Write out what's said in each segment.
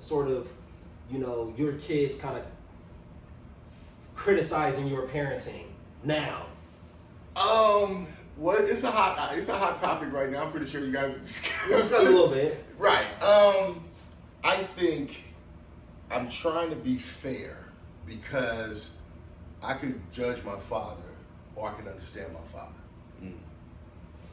sort of, your kids kind of criticizing your parenting now? Well, it's a hot topic right now. I'm pretty sure you guys are discussing a little bit. Right. I think I'm trying to be fair because I could judge my father or I can understand my father.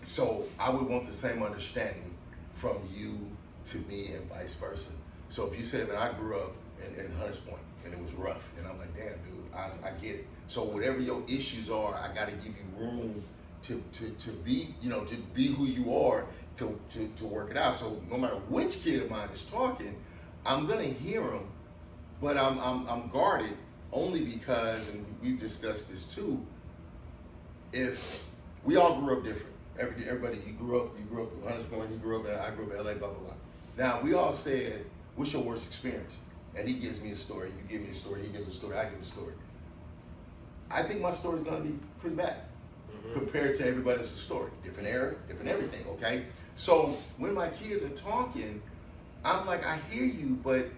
So I would want the same understanding from you to me and vice versa. So if you said that I grew up in Hunters Point and it was rough, and I'm like, damn, dude, I get it. So whatever your issues are, I got to give you room to be, to be who you are, to work it out. So no matter which kid of mine is talking, I'm gonna hear them, but I'm guarded only because, and we've discussed this too. If we all grew up different, everybody, you grew up in Hunters Point, you grew up in, I grew up in LA, blah blah blah. Now we all said, what's your worst experience? And he gives me a story, you give me a story, he gives a story, I give a story. I think my story's gonna be pretty bad compared to everybody else's story. Different era, different everything, okay? So when my kids are talking, I'm like, I hear you, but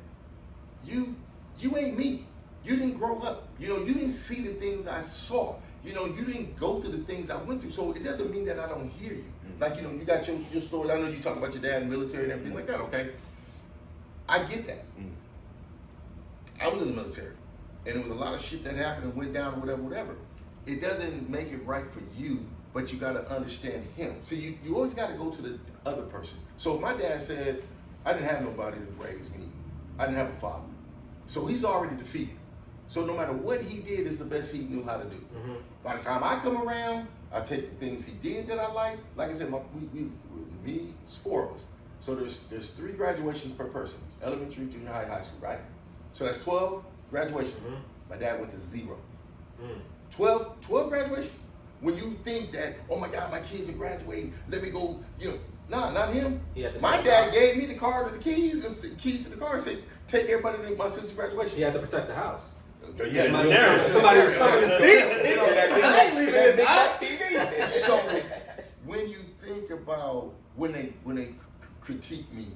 you ain't me. You didn't grow up. You didn't see the things I saw. You didn't go through the things I went through. So it doesn't mean that I don't hear you. Like, you got your stories. I know you talk about your dad in the military and everything like that, okay? I get that. I was in the military, and there was a lot of shit that happened and went down or whatever. It doesn't make it right for you, but you got to understand him. See, you always got to go to the other person. So if my dad said, I didn't have nobody to raise me, I didn't have a father. So he's already defeated. So no matter what he did, it's the best he knew how to do. By the time I come around, I take the things he did that I like I said, it's 4 of us. So there's 3 graduations per person, elementary, junior high, high school, right? So that's 12 graduations. My dad went to 0. 12 graduations. When you think that, oh my God, my kids are graduating, let me go, nah, not him. My dad gave me the car with the keys to the car and said, take everybody to my sister's graduation. He had to protect the house. Yeah, somebody was coming to steal. I ain't leaving this house TV. So when you think about when they critique me,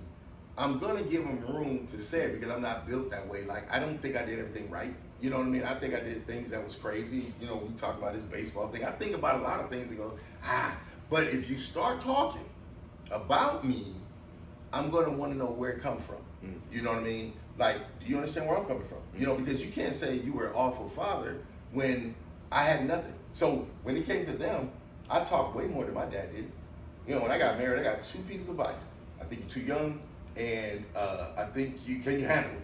I'm gonna give them room to say it because I'm not built that way. Like, I don't think I did everything right. You know what I mean? I think I did things that was crazy. We talk about this baseball thing. I think about a lot of things and go, but if you start talking about me, I'm gonna want to know where it comes from. You know what I mean? Like, do you understand where I'm coming from? Because you can't say you were an awful father when I had nothing. So when it came to them, I talked way more than my dad did. When I got married, I got 2 pieces of advice. I think you're too young, and I think can you handle it?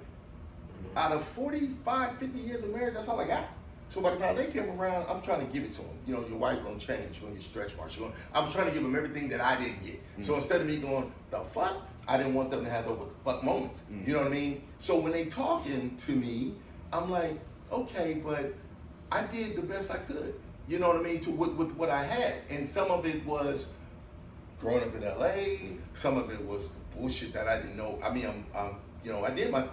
Out of 45, 50 years of marriage, that's all I got. So by the time they came around, I'm trying to give it to them. Your wife gonna change, you're gonna get stretch marks. I'm trying to give them everything that I didn't get. So instead of me going, the fuck, I didn't want them to have those what the fuck moments. You know what I mean? So when they talking to me, I'm like, okay, but I did the best I could. You know what I mean? With what I had. And some of it was growing up in LA, some of it was bullshit that I didn't know. I mean, I did my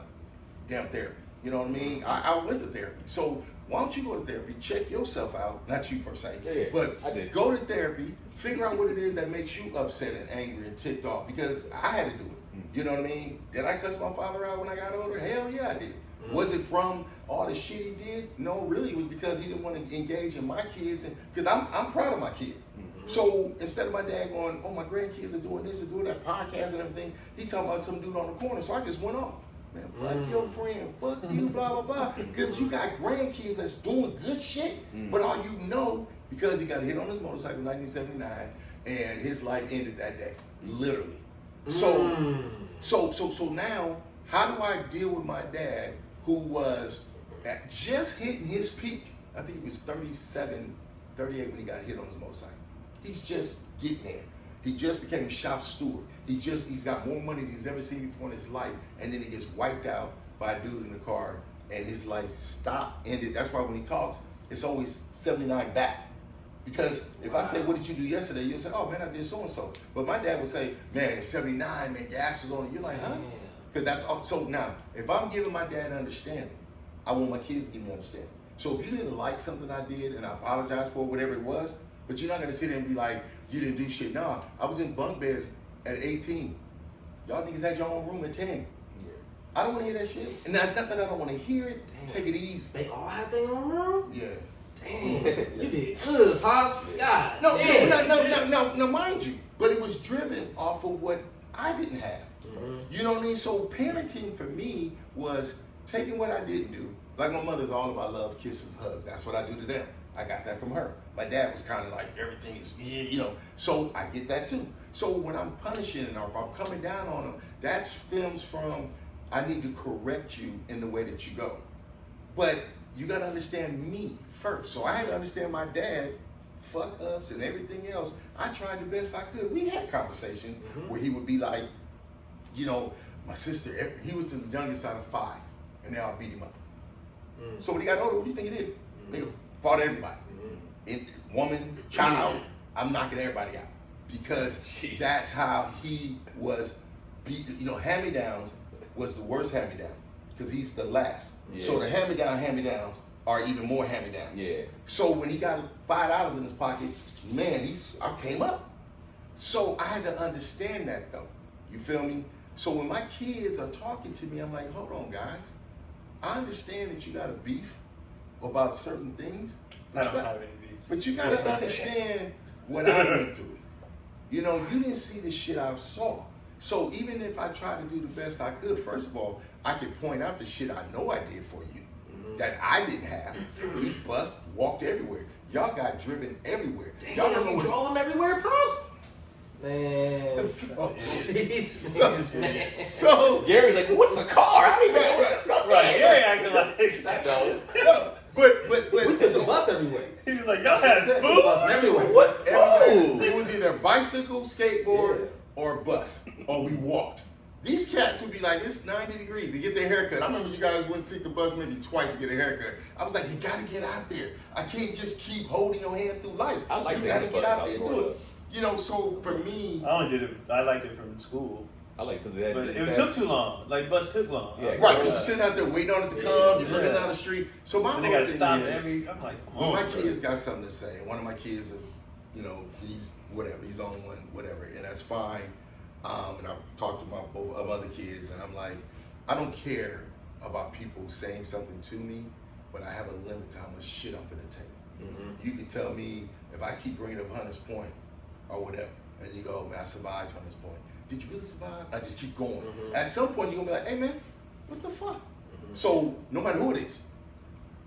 damn therapy. You know what I mean? I went to therapy. So why don't you go to therapy, check yourself out, not you per se, but go to therapy, figure out what it is that makes you upset and angry and ticked off, because I had to do it. You know what I mean? Did I cuss my father out when I got older? Hell yeah, I did. Was it from all the shit he did? No, really, it was because he didn't want to engage in my kids, because I'm proud of my kids. So instead of my dad going, oh, my grandkids are doing this and doing that podcast and everything, he talking about some dude on the corner, so I just went off. Man, fuck your friend, fuck you, blah, blah, blah. Because you got grandkids that's doing good shit. But all you know, because he got hit on his motorcycle in 1979, and his life ended that day, literally. So now, how do I deal with my dad, who was just hitting his peak? I think he was 37, 38 when he got hit on his motorcycle. He's just getting there. He just became shop steward. He's got more money than he's ever seen before in his life, and then he gets wiped out by a dude in the car, and his life ended. That's why when he talks, it's always 79 back. Because if I say, what did you do yesterday? You'll say, oh man, I did so and so. But my dad would say, man, it's 79, man, gas is on it. You're like, huh? Because that's all. So now, if I'm giving my dad understanding, I want my kids to give me understanding. So if you didn't like something I did and I apologize for whatever it was, but you're not gonna sit there and be like, you didn't do shit. No, I was in bunk beds at 18. Y'all niggas had your own room at 10. I don't want to hear that shit. And that's not that I don't want to hear it. Damn. Take it easy. They all had their own room? Yeah. Damn. You did good, Pops. God. No, damn. no, mind you. But it was driven off of what I didn't have. Mm-hmm. You know what I mean? So parenting for me was taking what I didn't do. Like my mother's all about love, kisses, hugs. That's what I do to them. I got that from her. My dad was kind of like everything is, you know. So I get that too. So when I'm punishing or if I'm coming down on them, that stems from I need to correct you in the way that you go. But you got to understand me first. So I had to understand my dad, fuck ups and everything else. I tried the best I could. We had conversations where he would be like, you know, my sister, he was the youngest out of 5, and they all beat him up. So when he got older, what do you think he did? Nigga fought everybody. Woman, child, I'm knocking everybody out. Because that's how he was beat. You know, hand-me-downs was the worst hand-me-down. Because he's the last. Yeah. So the hand-me-downs are even more hand-me-down. Yeah. So when he got $5 in his pocket, man, I came up. So I had to understand that though. You feel me? So when my kids are talking to me, I'm like, hold on, guys. I understand that you got a beef about certain things. I don't have any beefs. But you gotta understand what I went through. You know, you didn't see the shit I saw. So even if I tried to do the best I could, first of all, I could point out the shit I know I did for you that I didn't have. We bust, walked everywhere. Y'all got driven everywhere. Damn, Y'all don't know you what's drove them everywhere, Pops? Man. So Gary's like, what's a car? I don't even know what this stuff Right, is. Gary acting like no, but We took the bus everywhere. he was like, y'all had The food. bus everywhere. What's everywhere. It was either bicycle, skateboard, or bus, or we walked. These cats would be like, it's 90 degrees to get their haircut. I remember you guys went to take the bus maybe twice to get a haircut. I was like, you gotta get out there. I can't just keep holding your hand through life. I like you taking gotta the get bus out when I there was and do growing it. You know, so for me, I only did it. I liked it from school, I like because but it took too long. Like bus took long. Yeah. right, because you're sitting out there waiting on it to come, you're looking Yeah. down the street. So my And they whole gotta thing stop is, every. I'm like, come when on. my bro. kids got something to say, and one of my kids is, you know, he's whatever, he's on one, whatever, and that's fine. And I've talked to my both of other kids, and I'm like, I don't care about people saying something to me, but I have a limit to how much shit I'm gonna take. You can tell me if I keep bringing up Hunter's Point or whatever, and you go, man, I survived Hunter's Point. Did you really survive? I just keep going. At some point, you're gonna be like, hey man, what the fuck? So no matter who it is,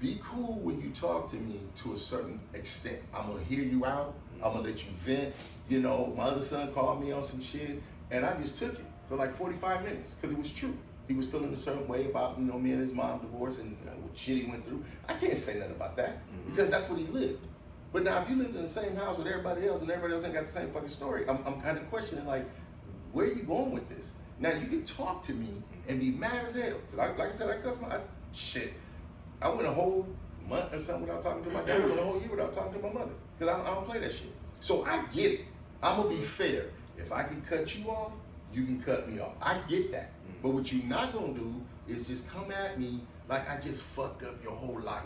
be cool when you talk to me to a certain extent. I'm gonna hear you out. I'm gonna let you vent. You know, my other son called me on some shit, and I just took it for like 45 minutes because it was true. He was feeling a certain way about, you know, me and his mom divorce and what shit he went through. I can't say nothing about that because that's what he lived. But now if you lived in the same house with everybody else and everybody else ain't got the same fucking story, I'm kind of questioning like, where are you going with this? Now you can talk to me and be mad as hell. Cause like I said, I cuss shit. I went a whole month or something without talking to my dad. I went a whole year without talking to my mother. Cause I don't play that shit. So I get it. I'm gonna be fair. If I can cut you off, you can cut me off. I get that. But what you're not gonna do is just come at me like I just fucked up your whole life.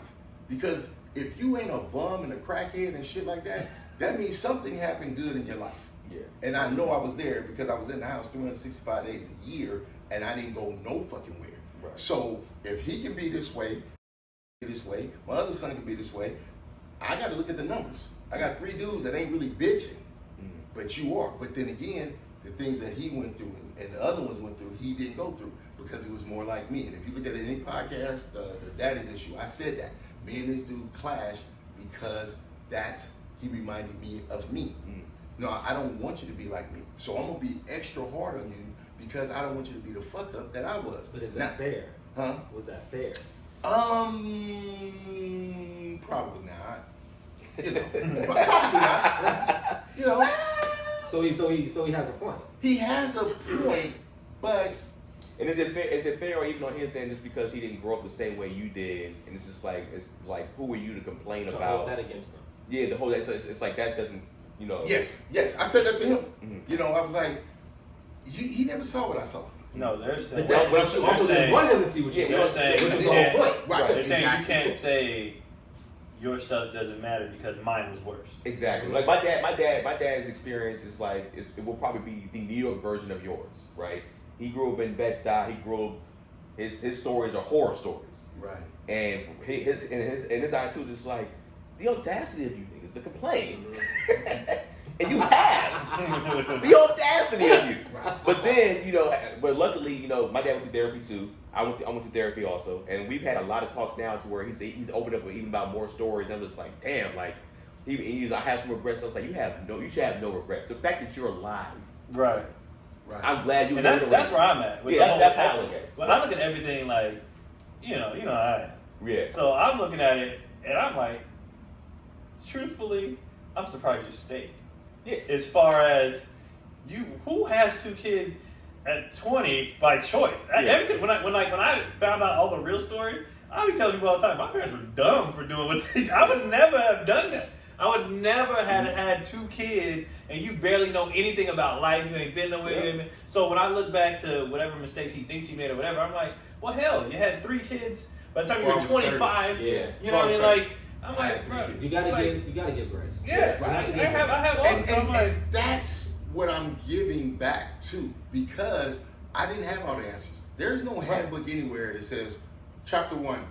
Because if you ain't a bum and a crackhead and shit like that, that means something happened good in your life. Yeah. And I know I was there because I was in the house 365 days a year and I didn't go no fucking where. Right. So if he can be this way, my other son can be this way, I gotta look at the numbers. I got 3 dudes that ain't really bitching, but you are. But then again, the things that he went through and the other ones went through, he didn't go through because he was more like me. And if you look at any podcast, the daddy's issue, I said that. Me and this dude clashed because he reminded me of me. No, I don't want you to be like me. So I'm gonna be extra hard on you because I don't want you to be the fuck up that I was. But is that fair? Huh? Was that fair? Probably not. You know, probably not. You know, So he has a point. he has a point, but And is it fair? Is it fair, or even on his end, just because he didn't grow up the same way you did, and it's just like who are you to complain To about? hold that against him. Yeah, the whole that. So it's like that doesn't, you know. yes, I said that to him. You know, I was like, he never saw what I saw. No, they're saying. But you also didn't want him to see what you They're saw, saying which you was the can't- whole point. Right. They're saying Exactly. you can't say your stuff doesn't matter because mine was worse. Exactly. Like my dad's experience is like it will probably be the New York version of yours, right? He grew up in Bed-Stuy. He grew up His stories are horror stories. Right. And in his eyes too, just like the audacity of you niggas to complain. And you have the audacity of you. Right. But then, you know, but luckily, you know, my dad went through therapy too. I went through therapy also, and we've had a lot of talks now to where he's opened up even about more stories. I'm just like, damn, like I have some regrets. I was like, you should have no regrets. The fact that you're alive, Right. Right. I'm glad you. And that's where I'm at. With Yeah, the that's whole- how I look at it. But I look at everything like, you know how I am. Yeah. So I'm looking at it, and I'm like, truthfully, I'm surprised you stayed. Yeah. As far as who has 2 kids at 20 by choice? Yeah. Everything, when I found out all the real stories, I be telling people all the time, my parents were dumb for doing what they did. I would never have done that. I would never have had 2 kids and you barely know anything about life. You ain't been nowhere. Yeah. So when I look back to whatever mistakes he thinks he made or whatever, I'm like, well, hell, you had 3 kids. By the time you were 25, Yeah. you know what I mean? Like, I'm I had like, 3 bro, kids. You gotta like, give grace. yeah, Right. I have all And, this. I'm like, and that's what I'm giving back to, because I didn't have all the answers. There's no handbook anywhere that says, chapter 1,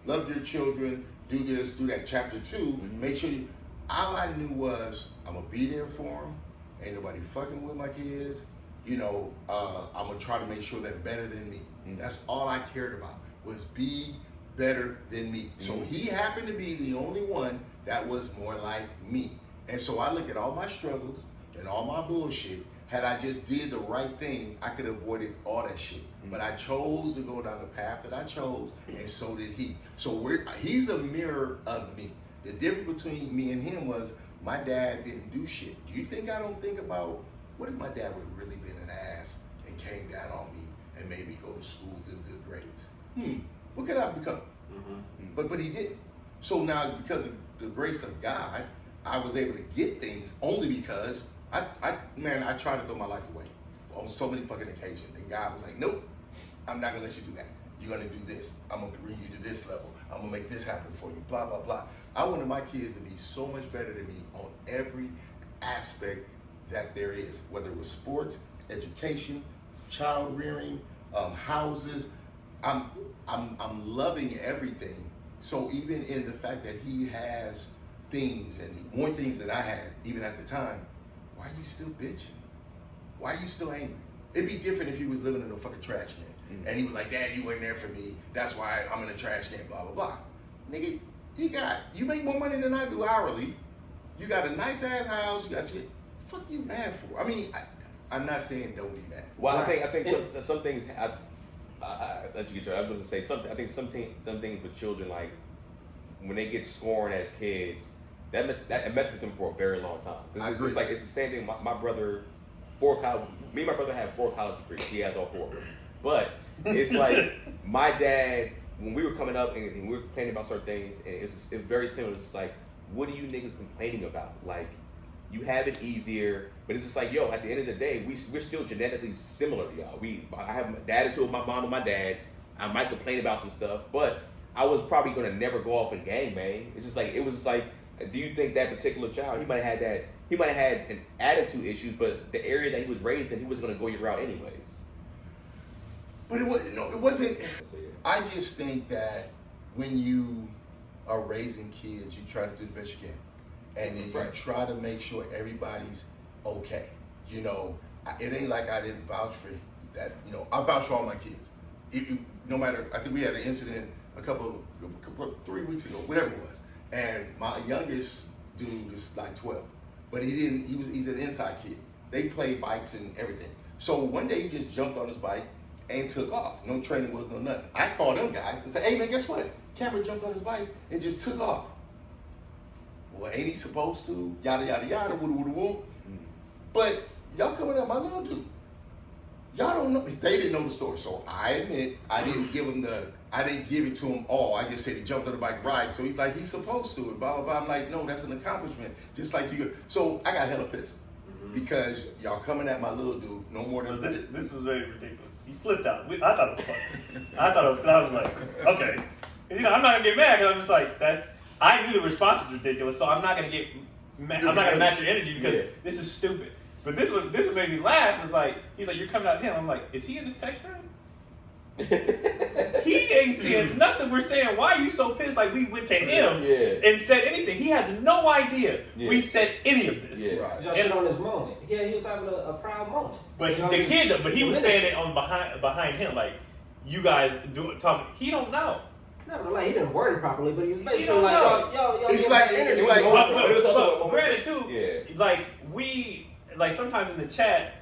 love your children, do this, do that. Chapter 2, make sure you. All I knew was I'm gonna be there for them. Ain't nobody fucking with my kids. You know, I'm gonna try to make sure they're better than me. That's all I cared about, was be better than me. So he happened to be the only one that was more like me. And so I look at all my struggles and all my bullshit. Had I just did the right thing, I could have avoided all that shit. But I chose to go down the path that I chose, and so did he. So he's a mirror of me. The difference between me and him was my dad didn't do shit. Do you think I don't think about, what if my dad would have really been an ass and came down on me and made me go to school, good grades? What could I have become? But he didn't. So now, because of the grace of God, I was able to get things only because I tried to throw my life away on so many fucking occasions. And God was like, nope, I'm not gonna let you do that. You're gonna do this. I'm gonna bring you to this level. I'm gonna make this happen for you, blah, blah, blah. I wanted my kids to be so much better than me on every aspect that there is, whether it was sports, education, child rearing, houses. I'm loving everything. So even in the fact that he has things and more things than I had, even at the time, why are you still bitching? Why are you still angry? It'd be different if he was living in a fucking trash can. And he was like, Dad, you weren't there for me. That's why I'm in a trash can, blah, blah, blah. Nigga, you make more money than I do hourly. You got a nice ass house. You got your, fuck you mad for? I mean, I'm not saying don't be mad. Well, I think some things. I let you get your. I was going to say something. I think some things with children, like when they get scorned as kids, that messes with them for a very long time. It's like it's the same thing. My brother, me and my brother have 4 college degrees. He has all 4 of them. But it's like my dad, when we were coming up and we were complaining about certain things, and it's very similar. It's just like, what are you niggas complaining about? Like, you have it easier, but it's just like, yo, at the end of the day, we're still genetically similar to y'all. I have the attitude of my mom and my dad. I might complain about some stuff, but I was probably gonna never go off and gang bang. It's just like, it was just like, do you think that particular child, he might have had an attitude issues, but the area that he was raised in, he was gonna go your route anyways. But it wasn't. I just think that when you are raising kids, you try to do the best you can. And then you try to make sure everybody's okay. You know, it ain't like I didn't vouch for that. You know, I vouch for all my kids. No matter, I think we had an incident a couple 3 weeks ago, whatever it was. And my youngest dude is like 12, but he's an inside kid. They play bikes and everything. So one day he just jumped on his bike and took off. No training was no nothing. I called them guys and said, hey man, guess what? Cameron jumped on his bike and just took off. Well, ain't he supposed to? Yada, yada, yada, woo, woo, woo. But y'all coming at my little dude. Y'all don't know. They didn't know the story. So I admit, I didn't give it to him all. I just said he jumped on the bike right. So he's like, he's supposed to. And blah, blah, blah. I'm like, no, that's an accomplishment. Just like you. So I got hella pissed. Because y'all coming at my little dude no more than this was very ridiculous. He flipped out. I thought it was funny. I was like, okay. And, you know, I'm not gonna get mad because I'm just like, I knew the response was ridiculous, so I'm not gonna get mad. I'm not gonna match your energy because this is stupid. But this what made me laugh was like, he's like, you're coming at him. I'm like, is he in this text thread? He ain't seeing nothing. We're saying, why are you so pissed? Like we went to him and said anything. He has no idea we said any of this. Yeah. Right. Y'all shit on this moment. Yeah, he was having a proud moment. But the kid, but he was saying it on behind him, like you guys talking. He don't know. Nevertheless, he didn't word it properly, but he was basically don't like, know. yo. It's like- But granted too, like like sometimes in the chat,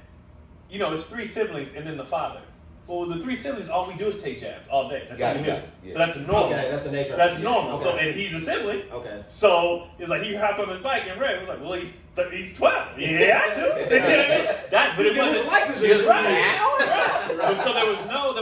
you know, it's 3 siblings and then the father. Well, the 3 siblings, all we do is take jabs all day. That's all we do. Yeah. So that's normal. Okay, that's the nature. That's normal. Okay. So and he's a sibling. Okay. So it's like he hopped on his bike and ran. It was like, well, he's 12. He had to. You know what I mean? That, but it wasn't. license Just right. But so there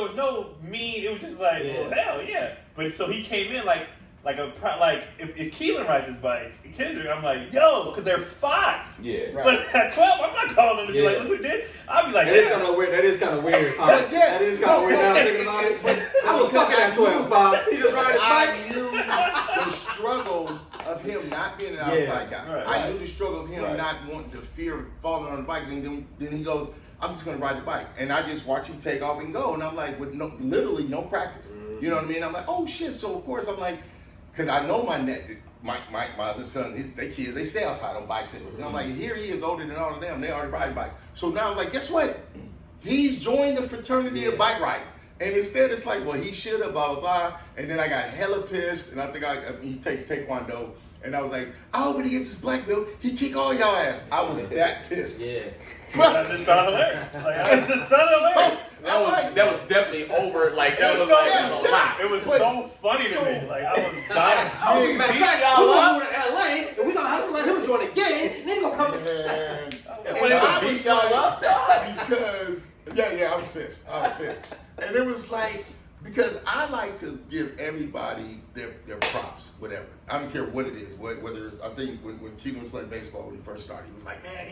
was no mean. It was just like, well, hell yeah. But so he came in like if Keelan rides his bike, Kendrick, I'm like, yo, because they're 5. Yeah. Right. But at 12, I'm not calling them to be like, look what did. I'll be like, That is kind of weird. That is kind of weird. Pops. That is kind of weird. Now I'm thinking about it. But I was fucking at 12, Pops. He just riding his bike. I knew the struggle of him not being an outside guy. Right. I knew the struggle of him not wanting to fear falling on the bikes, and then he goes, I'm just gonna ride the bike, and I just watch him take off and go, and I'm like, with literally no practice. You know what I mean? I'm like, oh shit. So of course I'm like, because I know my other son, they stay outside on bicycles, and I'm like, here he is older than all of them. They already ride bikes. So now I'm like, guess what? He's joined the fraternity of bike riding. And instead, it's like, well, he should have, blah, blah, blah. And then I got hella pissed, and I think he takes Taekwondo. And I was like, oh, when he gets his black belt, he kick all y'all ass. I was that pissed. Yeah. I just found hilarious. That was definitely over. Like that was like a lot. It was so funny to me. Like I was dying. Matter of fact, we're going to LA, and we're gonna have to let him join the gang, and then he's gonna come. When it was beat y'all up, because I was pissed. And it was like, because I like to give everybody their props, whatever. I don't care what it is. Whether it's, I think when Keon was playing baseball when he first started, he was like, man,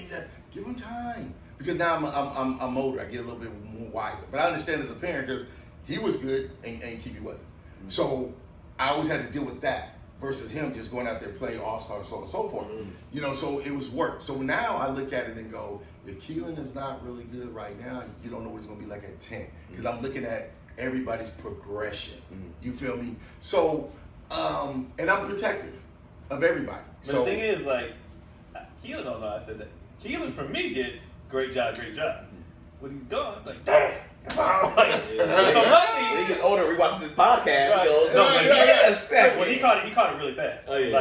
give him time. Because now I'm older, I get a little bit more wiser. But I understand as a parent because he was good and Keepy wasn't. Mm-hmm. So I always had to deal with that versus him just going out there playing all-star, so on and so forth. Mm-hmm. You know, so it was work. So now I look at it and go, if Keelan is not really good right now, you don't know what it's going to be like at 10. Because I'm looking at everybody's progression. Mm-hmm. You feel me? So, and I'm protective of everybody. But so, the thing is, like, Keelan don't know I said that. Keelan, for me, gets great job. When he's gone, like, damn. So when he gets older, he watches this podcast. Right. He goes, a second. Well, he caught it really fast. Oh yeah.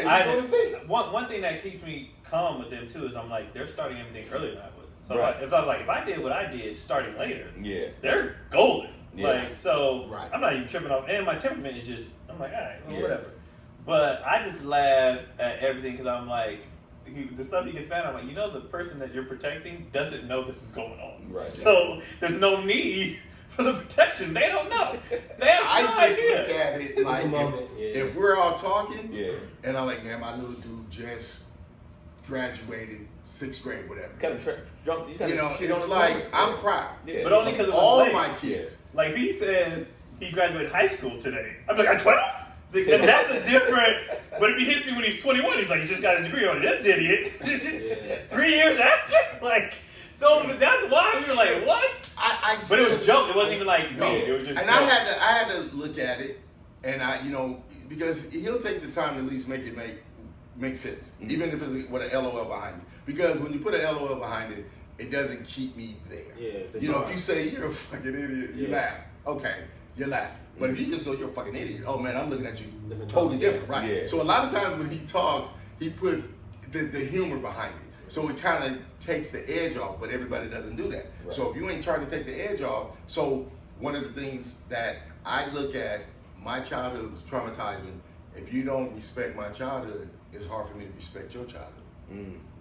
Like, he's one thing that keeps me calm with them too is I'm like, they're starting everything earlier than I would. So right. if I did what I did starting later, they're golden. Yeah. Like, so right. I'm not even tripping off. And my temperament is just, I'm like, all right, well, whatever. But I just laugh at everything because I'm like, the stuff he gets mad at, I'm like, you know, the person that you're protecting doesn't know this is going on. Right. So there's no need for the protection. They don't know. They have no idea. Look at it like if we're all talking, and I'm like, man, my little dude just graduated 6th grade, whatever. It's like I'm proud. Yeah. But only because of all my kids. Like if he says he graduated high school today, I'm like, I'm 12. And that's a different. But if he hits me when he's 21, he's like, you just got a degree on this idiot. 3 years after, like. So that's why we were like, what? But it was a joke. It wasn't even like me. It was just. And I had to look at it, and because he'll take the time to at least make it make sense, even if it's with an LOL behind it. Because when you put an LOL behind it, it doesn't keep me there. Yeah. If you say you're a fucking idiot, you laugh. Okay, you're laughing. But if you just go, you're a fucking idiot. Oh man, I'm looking at you totally different, right? Yeah. So a lot of times when he talks, he puts the humor behind it. So it kind of takes the edge off, but everybody doesn't do that. Right. So if you ain't trying to take the edge off, so one of the things that I look at, my childhood was traumatizing. If you don't respect my childhood, it's hard for me to respect your childhood.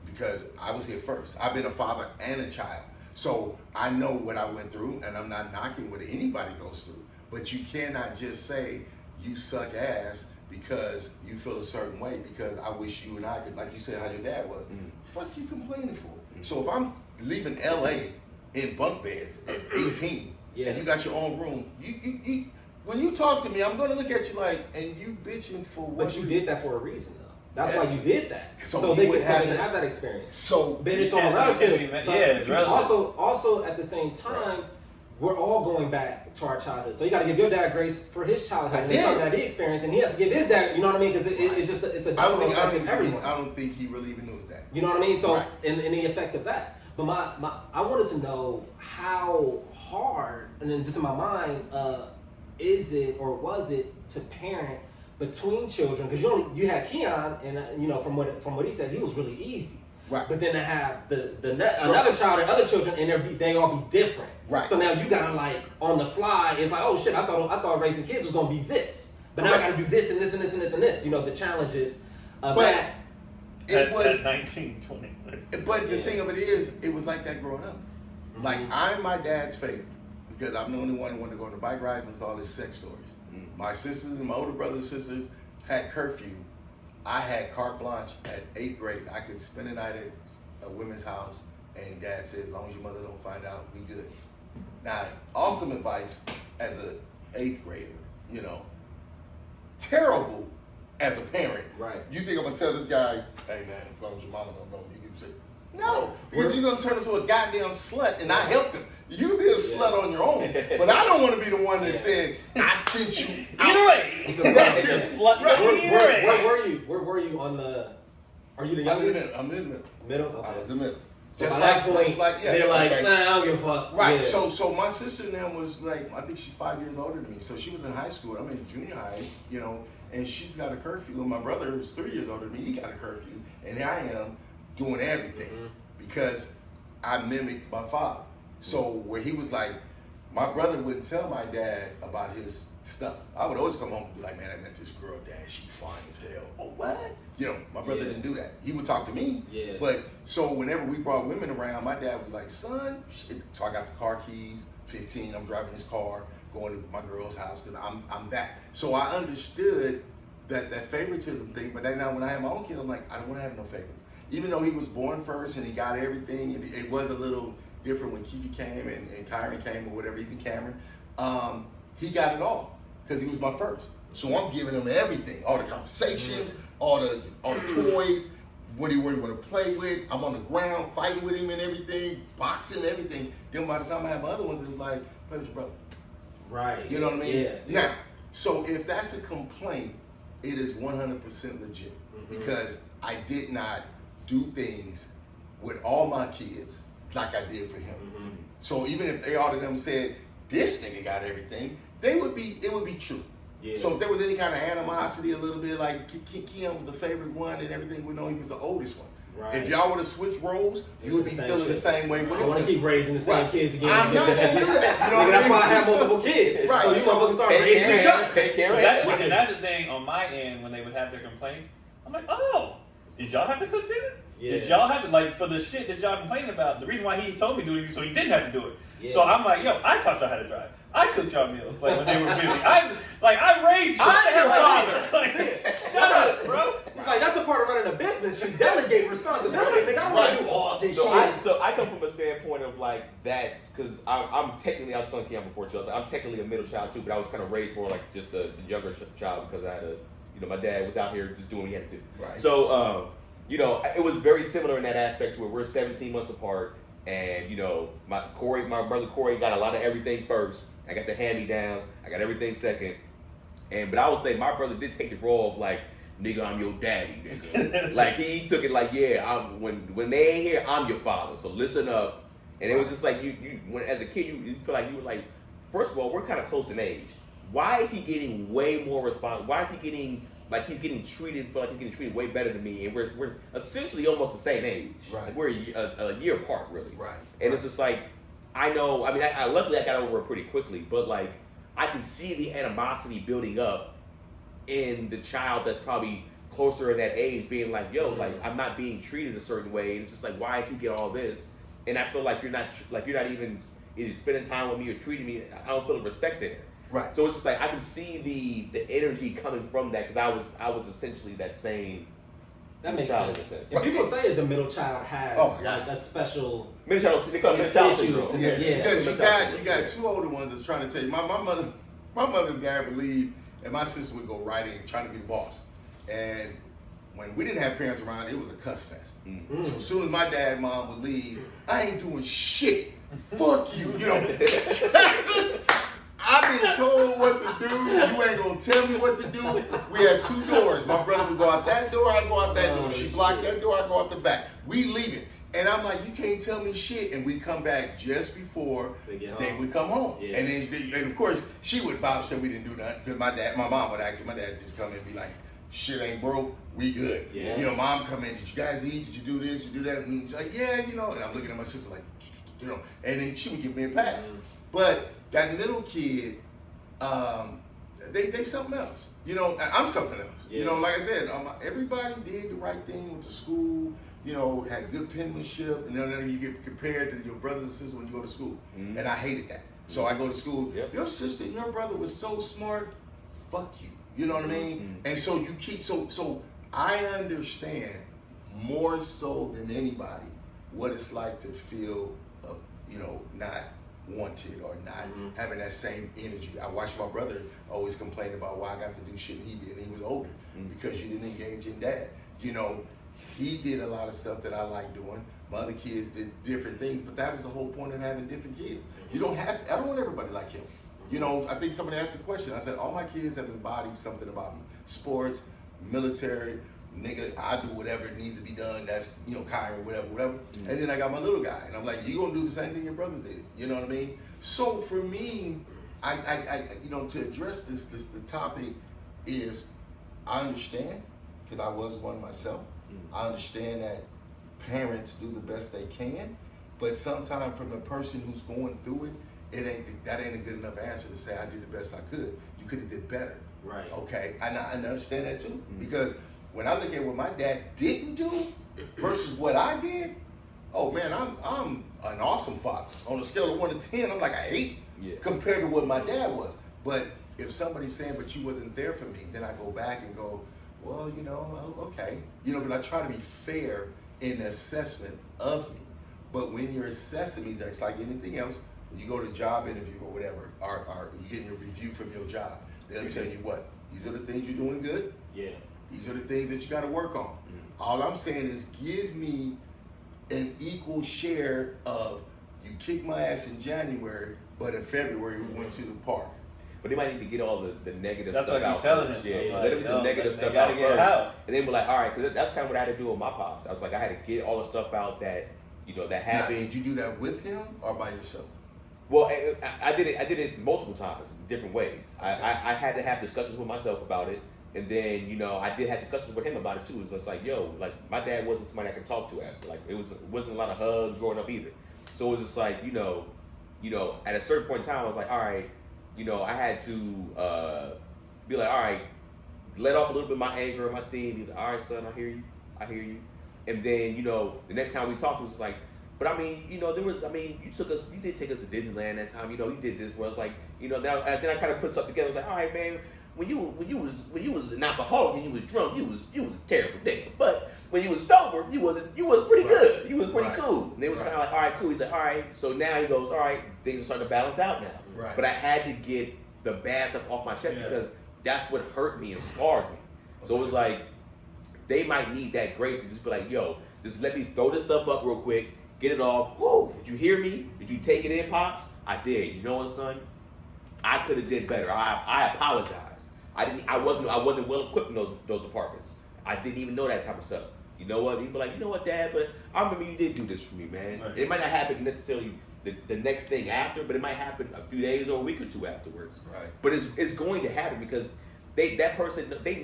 Because I was here first. I've been a father and a child. So I know what I went through, and I'm not knocking what anybody goes through. But you cannot just say you suck ass because you feel a certain way, because I wish you and I could, like you said, how your dad was. Fuck you complaining for? So if I'm leaving LA in bunk beds at 18 and you got your own room, you when you talk to me, I'm going to look at you like, and you bitching for what? But you did that for a reason, though. That's why you did that. So they can have that experience. So then it's all relative. Yeah, it's relative. Also at the same time, we're all going back to our childhood. So you got to give your dad grace for his childhood and did. something that he experienced, and he has to give his dad. You know what I mean? Because it's just it's a I domino effect in everyone. don't think he really even knew his dad. You know what I mean? So Right. and the effects of that. But I wanted to know how hard, and then just in my mind, is it or was it to parent between children? Because you had Keon, and from what he said, he was really easy. Right. But then to have another child and other children, and they all be different. Right. So now you gotta like on the fly. It's like, oh shit, I thought raising kids was gonna be this, but now I gotta do this and this and this and this and this. The challenges of that. It was at 19, 20. But the thing of it is, it was like that growing up. Mm-hmm. Like, I'm my dad's favorite because I'm the only one who wanted to go on the bike rides and saw his sex stories. Mm-hmm. My sisters and my older brothers and sisters had curfew. I had carte blanche at 8th grade. I could spend the night at a women's house, and Dad said, as long as your mother don't find out, we good. Now, awesome advice as a 8th grader, terrible as a parent. Right. You think I'm gonna tell this guy, hey man, as long as your mama don't know, you can say, no, because he's gonna turn into a goddamn slut, and I helped him. You be a slut on your own, but I don't want to be the one that said I sent you. Either way, Where were you on the? Are you the youngest? I'm in the middle. Middle. Okay. I was in the middle. So by that point, they're like, okay. nah, I don't give a fuck. Right. Yeah. So my sister now was like, I think she's 5 years older than me. So she was in high school. I'm in junior high, and she's got a curfew. And my brother, who's 3 years older than me, he got a curfew. And here I am doing everything because I mimicked my father. So where he was like, my brother wouldn't tell my dad about his stuff. I would always come home and be like, man, I met this girl, Dad. She fine as hell. Oh, what? My brother didn't do that. He would talk to me. Yeah. But so whenever we brought women around, my dad would be like, son, shit. So I got the car keys, 15, I'm driving this car, going to my girl's house, because I'm that. So I understood that favoritism thing, but then now when I had my own kids, I'm like, I don't want to have no favorites. Even though he was born first and he got everything, it was a little different when Kiki came and Kyron came or whatever, even Cameron. He got it all because he was my first. So I'm giving him everything, all the conversations, all the toys, what he want to play with. I'm on the ground fighting with him and everything, boxing, everything. Then by the time I had my other ones, it was like, play with your brother. Right. You know what I mean? Yeah. Now, so if that's a complaint, it is 100% legit because I did not do things with all my kids like I did for him. So even if they all of them said, this nigga got everything, it would be true. Yeah. So if there was any kind of animosity, a little bit like Keon was the favorite one and everything, we know he was the oldest one. Right. If y'all would have switched roles, you would be feeling the same way with him. I want to keep raising the same kids again. I'm not going to do that. That's why I have multiple kids. Right. So you want to start raising each other. Take care of that. And that's the thing on my end when they would have their complaints. I'm like, oh, did y'all have to cook dinner? Yeah. Did y'all have to, for the shit that y'all complaining about, the reason why he told me to do it so he didn't have to do it. Yeah. So I'm like, yo, I taught y'all how to drive. I cooked y'all meals when they were busy. I raised you. I'm your father. Shut up, bro. It's like, that's a part of running a business. You delegate responsibility. Nigga, I want to do all this shit. So I come from a standpoint of that, because I'm technically, I was telling Keon before, Chelsea, I'm technically a middle child too, but I was kind of raised more like just a younger child because I had my dad was out here just doing what he had to do. Right. So, it was very similar in that aspect to where we're 17 months apart. And my brother Corey got a lot of everything first. I got the hand-me-downs. I got everything second. But I would say my brother did take the role of nigga, I'm your daddy. Nigga. He took it when they ain't here, I'm your father. So listen up. And it was just like when as a kid you feel like you were like, first of all, we're kind of close in age. Why is he getting way more response? Why is he getting he's getting treated way better than me, and we're essentially almost the same age. Right. We're a year apart, really. Right. And it's just I know. I mean, luckily I got over it pretty quickly, but I can see the animosity building up in the child that's probably closer in that age, being like, yo, I'm not being treated a certain way, and it's just why is he get all this? And I feel like you're not even either spending time with me or treating me. I don't feel respected. Right. So it's just I can see the energy coming from that because I was essentially that same. That makes sense. Right. People say the middle child has a special middle child syndrome. Yeah. Because you got two older ones that's trying to tell you. My mother and dad would leave, and my sister would go right in trying to be the boss. And when we didn't have parents around, it was a cuss fest. So as soon as my dad and mom would leave, I ain't doing shit. fuck you. You know, I've been told what to do. You ain't gonna tell me what to do. We had 2 doors. My brother would go out that door, I go out that door. She blocked that door, I go out the back. We leave it. And I'm like, you can't tell me shit. And we come back just before they would come home. Yeah. And of course, she would vouch that we didn't do nothing. Because my dad just come in and be like, shit ain't broke, we good. Yeah. You know, mom come in, did you guys eat? Did you do this? Did you do that? And she's like, yeah, you know. And I'm looking at my sister like, you know. And then she would give me a pass. Mm-hmm. But that little kid, they something else. You know, I'm something else. Yeah. You know, like I said, everybody did the right thing, went to school, you know, had good penmanship, and then you get compared to your brothers and sisters when you go to school. Mm-hmm. And I hated that. So I go to school, your sister and your brother was so smart, fuck you. You know what I mean? Mm-hmm. And so you keep, so I understand more so than anybody what it's like to feel, you know, not wanted or not having that same energy. I watched my brother always complain about why I got to do shit he did, and he was older because you didn't engage in that. You know, he did a lot of stuff that I like doing. My other kids did different things, but that was the whole point of having different kids. You don't have to, I don't want everybody like him. You know, I think somebody asked the question. I said, all my kids have embodied something about me. Sports, military, nigga, I do whatever needs to be done. That's, you know, Kyrie, whatever. Mm-hmm. And then I got my little guy. And I'm like, you gonna do the same thing your brothers did. You know what I mean? So for me, I you know, to address the topic is, I understand, because I was one myself. Mm-hmm. I understand that parents do the best they can, but sometimes from the person who's going through it, that ain't a good enough answer to say I did the best I could. You could have did better. Right. Okay. And I understand that too. Mm-hmm. Because when I look at what my dad didn't do versus what I did, oh man, I'm an awesome father. On a scale of 1 to 10, I'm like an 8 compared to what my dad was. But if somebody's saying, but you wasn't there for me, then I go back and go, well, you know, okay. You know, because I try to be fair in the assessment of me. But when you're assessing me, that's like anything else. When you go to a job interview or whatever, or you're getting a review from your job, they'll tell you what, these are the things you're doing good. Yeah. These are the things that you got to work on. Mm-hmm. All I'm saying is give me an equal share of, you kicked my ass in January, but in February we went to the park. But they might need to get all the negative that's stuff out. That's what I keep telling him. Yeah, let them get the negative stuff out first. And then we're like, all right, because that's kind of what I had to do with my pops. I was like, I had to get all the stuff out that, you know, that happened. Now, did you do that with him or by yourself? Well, I did it multiple times, different ways. Okay. I had to have discussions with myself about it. And then, you know, I did have discussions with him about it too. It was just like, yo, like my dad wasn't somebody I could talk to after. Like it wasn't a lot of hugs growing up either. So it was just like, you know, at a certain point in time, I was like, all right, you know, I had to be like, all right, let off a little bit of my anger and my steam. He's like, all right, son, I hear you. And then, you know, the next time we talked, it was just like, but I mean, you know, you did take us to Disneyland that time. You know, you did this. Where I was like, you know, then I kind of put something together. I was like, all right, man. When you was an alcoholic and you was drunk, you was a terrible nigga. But when you was sober, you was pretty good. You was pretty cool. And they was kind of like, all right, cool. He's like, all right. So now he goes, all right, things are starting to balance out now. Right. But I had to get the bad stuff off my chest because that's what hurt me and scarred me. So it was like, they might need that grace to just be like, yo, just let me throw this stuff up real quick, get it off. Woo! Did you hear me? Did you take it in, Pops? I did. You know what, son? I could have did better. I apologize. I wasn't well equipped in those departments. I didn't even know that type of stuff. You know what? You'd be like, you know what, Dad? But I remember you did do this for me, man. Right. It might not happen necessarily the next thing after, but it might happen a few days or a week or two afterwards. Right. But it's going to happen because they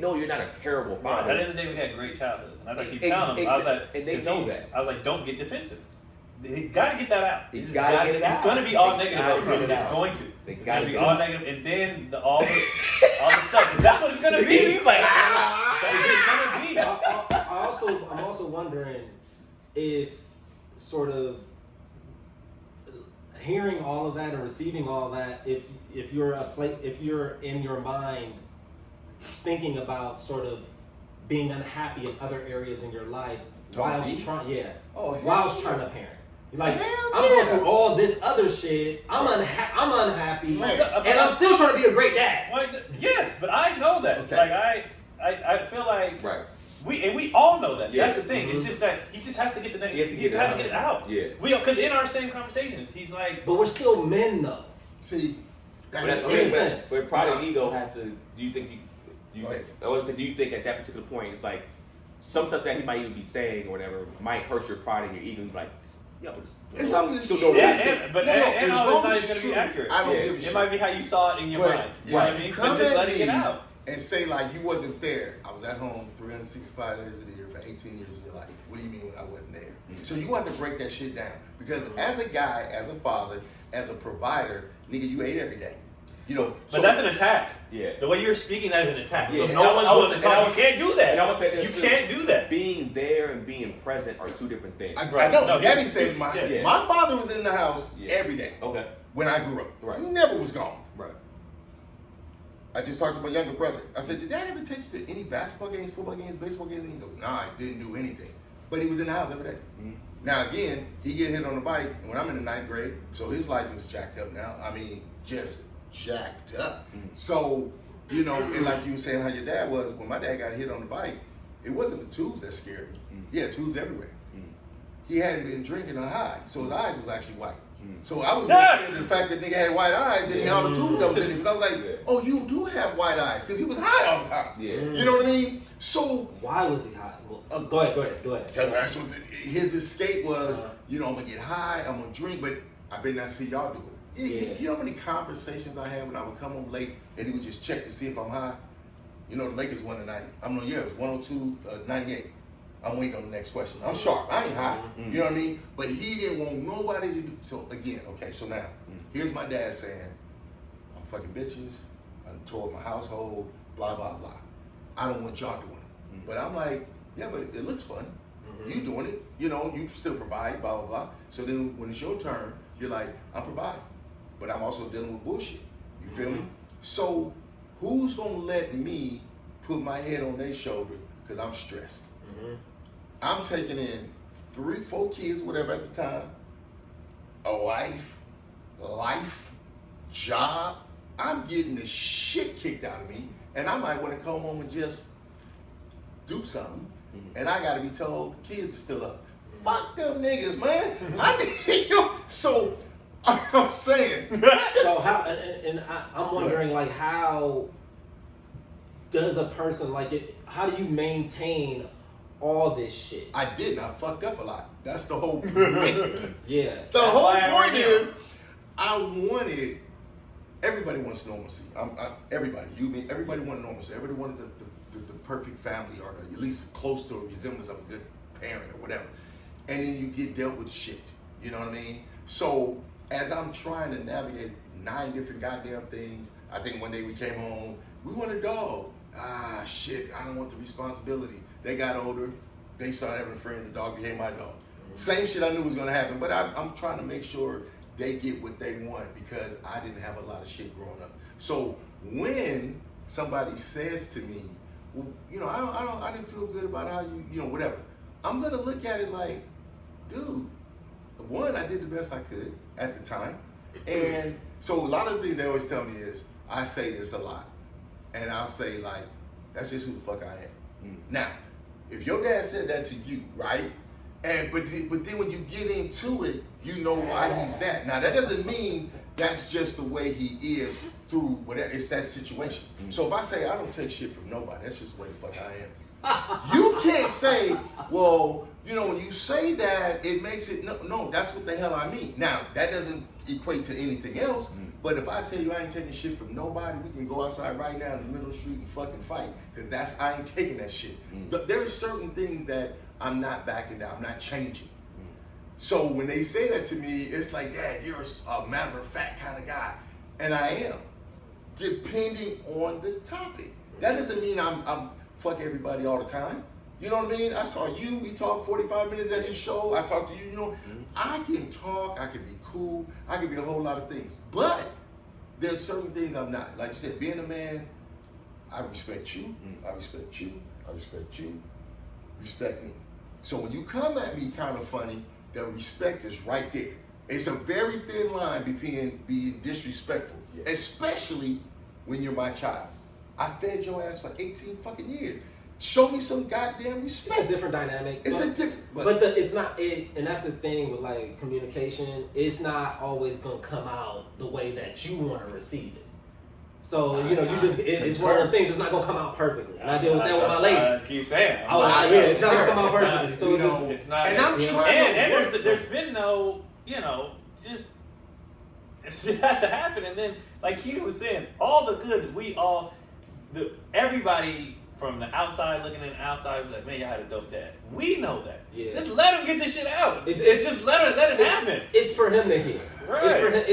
know you're not a terrible father. At the end of the day, we had great childhoods, and I keep telling them, I was like, and they know that. I was like, don't get defensive. He got to get that out. He's got to get it out. It's going to be all negative. It's going to. It's going to be all negative, and then all the stuff. That's what it's going to be. He's like, that's what it's going to be. I'm also wondering if sort of hearing all of that and receiving all that, if you're in your mind thinking about sort of being unhappy in other areas in your life whilst trying to parent. Like, I'm going through all this other shit. I'm unhappy, and I'm still trying to be a great dad. Yes, but I know that. Okay. Like I feel like We all know that. Yeah. That's the thing. It's just that he just has to get the He has to he get just it has to get it out. Yeah. Because in our same conversations, he's like, But we're still men, though. See, But, that makes sense. but pride and ego has to. Do you think you? Go ahead. I always say, do you think at that particular point it's like some stuff that he might even be saying or whatever might hurt your pride and your ego? You're like, yo, as long as it's still true. don't yeah, really- and, but No, no, and as all long that's not as even going it's to be true, accurate. I don't Yeah. give a It shit. might be how you saw it in your But mind. if You know what I you mean? come But just at letting it me out. and say like you wasn't there, I was at home 365 days of the year for 18 years of your life. What do you mean when I wasn't there? So you have to break that shit down because as a guy, as a father, as a provider, nigga, you ate every day. You know, But that's an attack. Yeah. The way you're speaking, that is an attack. Yeah, So and no I one's was- willing to and I talk. was- You can't do that. and I would say you this too. can't do that. Being there and being present are two different things. I Right. know. No, Daddy he- said yeah. my father was in the house Yeah. every day Okay. when I grew up. Right. He never was gone. Right. I just talked to my younger brother. I said, did Dad ever take you to any basketball games, football games, baseball games? And he goes, nah, I didn't do anything. But he was in the house every day. Mm-hmm. Now, again, he get hit on the bike when I'm in the 9th grade, so his life is jacked up now. I mean, just jacked up. Mm-hmm. So, you know, and like you were saying how your dad was, when my dad got hit on the bike, it wasn't the tubes that scared me. Mm-hmm. He had tubes everywhere. Mm-hmm. He hadn't been drinking or high, so his eyes was actually white. Mm-hmm. So I was more scared of the fact that nigga had white eyes and all the tubes that was in him. Because I was like, Yeah. oh, you do have white eyes. Because he was high all the time. Yeah. You know what I mean? So, Why was he hot? Well, go ahead. because that's what his escape was, you know, I'm going to get high, I'm going to drink, but I better not see y'all do it. You know how many conversations I had when I would come home late and he would just check to see if I'm high? You know, the Lakers won tonight. I'm like, yeah, it was 102-98. I'm waiting on the next question. I'm sharp. I ain't high. You know what I mean? But he didn't want nobody to do. So again, okay, so now, here's my dad saying, I'm fucking bitches. I tore up my household, blah, blah, blah. I don't want y'all doing it. But I'm like, yeah, but it looks fun. You doing it. You know, you still provide, blah, blah, blah. So then when it's your turn, you're like, I'm providing. But I'm also dealing with bullshit. You feel me? So who's going to let me put my head on their shoulder because I'm stressed? I'm taking in 3, 4 kids, whatever at the time, a wife, life, job. I'm getting the shit kicked out of me, and I might want to come home and just do something, and I got to be told kids are still up. Fuck them niggas, man. I need you. So I'm saying. So how? And I'm wondering, like, how does a person like it? How do you maintain all this shit? I didn't. I fucked up a lot. That's the whole point. Yeah. The whole why I'm point right now. is, I wanted. Everybody wants normalcy. Everybody. You mean everybody wanted normalcy. Everybody wanted the perfect family, or at least close to a resemblance of a good parent or whatever. And then you get dealt with shit. You know what I mean? So as I'm trying to navigate 9 different goddamn things, I think one day we came home. We want a dog. Ah, shit. I don't want the responsibility. They got older. They started having friends. The dog became my dog. Same shit I knew was going to happen. But I'm trying to make sure they get what they want because I didn't have a lot of shit growing up. So when somebody says to me, well, you know, I didn't feel good about how you know, whatever. I'm going to look at it like, dude, one, I did the best I could at the time. And so a lot of the things they always tell me is, I say this a lot. And I'll say like, that's just who the fuck I am. Now, if your dad said that to you, right? But then when you get into it, you know why he's that. Now that doesn't mean that's just the way he is through whatever, it's that situation. So if I say I don't take shit from nobody, that's just the way the fuck I am. You can't say, well, you know, when you say that, it makes it, no, that's what the hell I mean. Now, that doesn't equate to anything else, but if I tell you I ain't taking shit from nobody, we can go outside right now in the middle of the street and fucking fight, because I ain't taking that shit. But there are certain things that I'm not backing down, I'm not changing. So when they say that to me, it's like, Dad, you're a matter of fact kind of guy. And I am, depending on the topic. That doesn't mean I'm fuck everybody all the time. You know what I mean? I saw you, we talked 45 minutes at his show, I talked to you, you know. I can talk, I can be cool, I can be a whole lot of things. But there's certain things I'm not. Like you said, being a man, I respect you, I respect you, I respect you, respect me. So when you come at me kind of funny, the respect is right there. It's a very thin line between being disrespectful, especially when you're my child. I fed your ass for 18 fucking years. Show me some goddamn respect. It's a different dynamic. It's a different, it's not it, and that's the thing with like communication. It's not always gonna come out the way that you want to receive it. So it's one of the things. It's not gonna come out perfectly. And I deal with that with my lady. I keep saying. It's not gonna come out perfectly. So it's not. And I'm trying. And there's been no, just it has to happen. And then, like Keon was saying, all the good everybody from the outside looking in the outside was like, man, y'all had a dope dad. We know that. Yeah. Just let him get this shit out. It's just let it happen. It's for him to heal. Right. It's for him.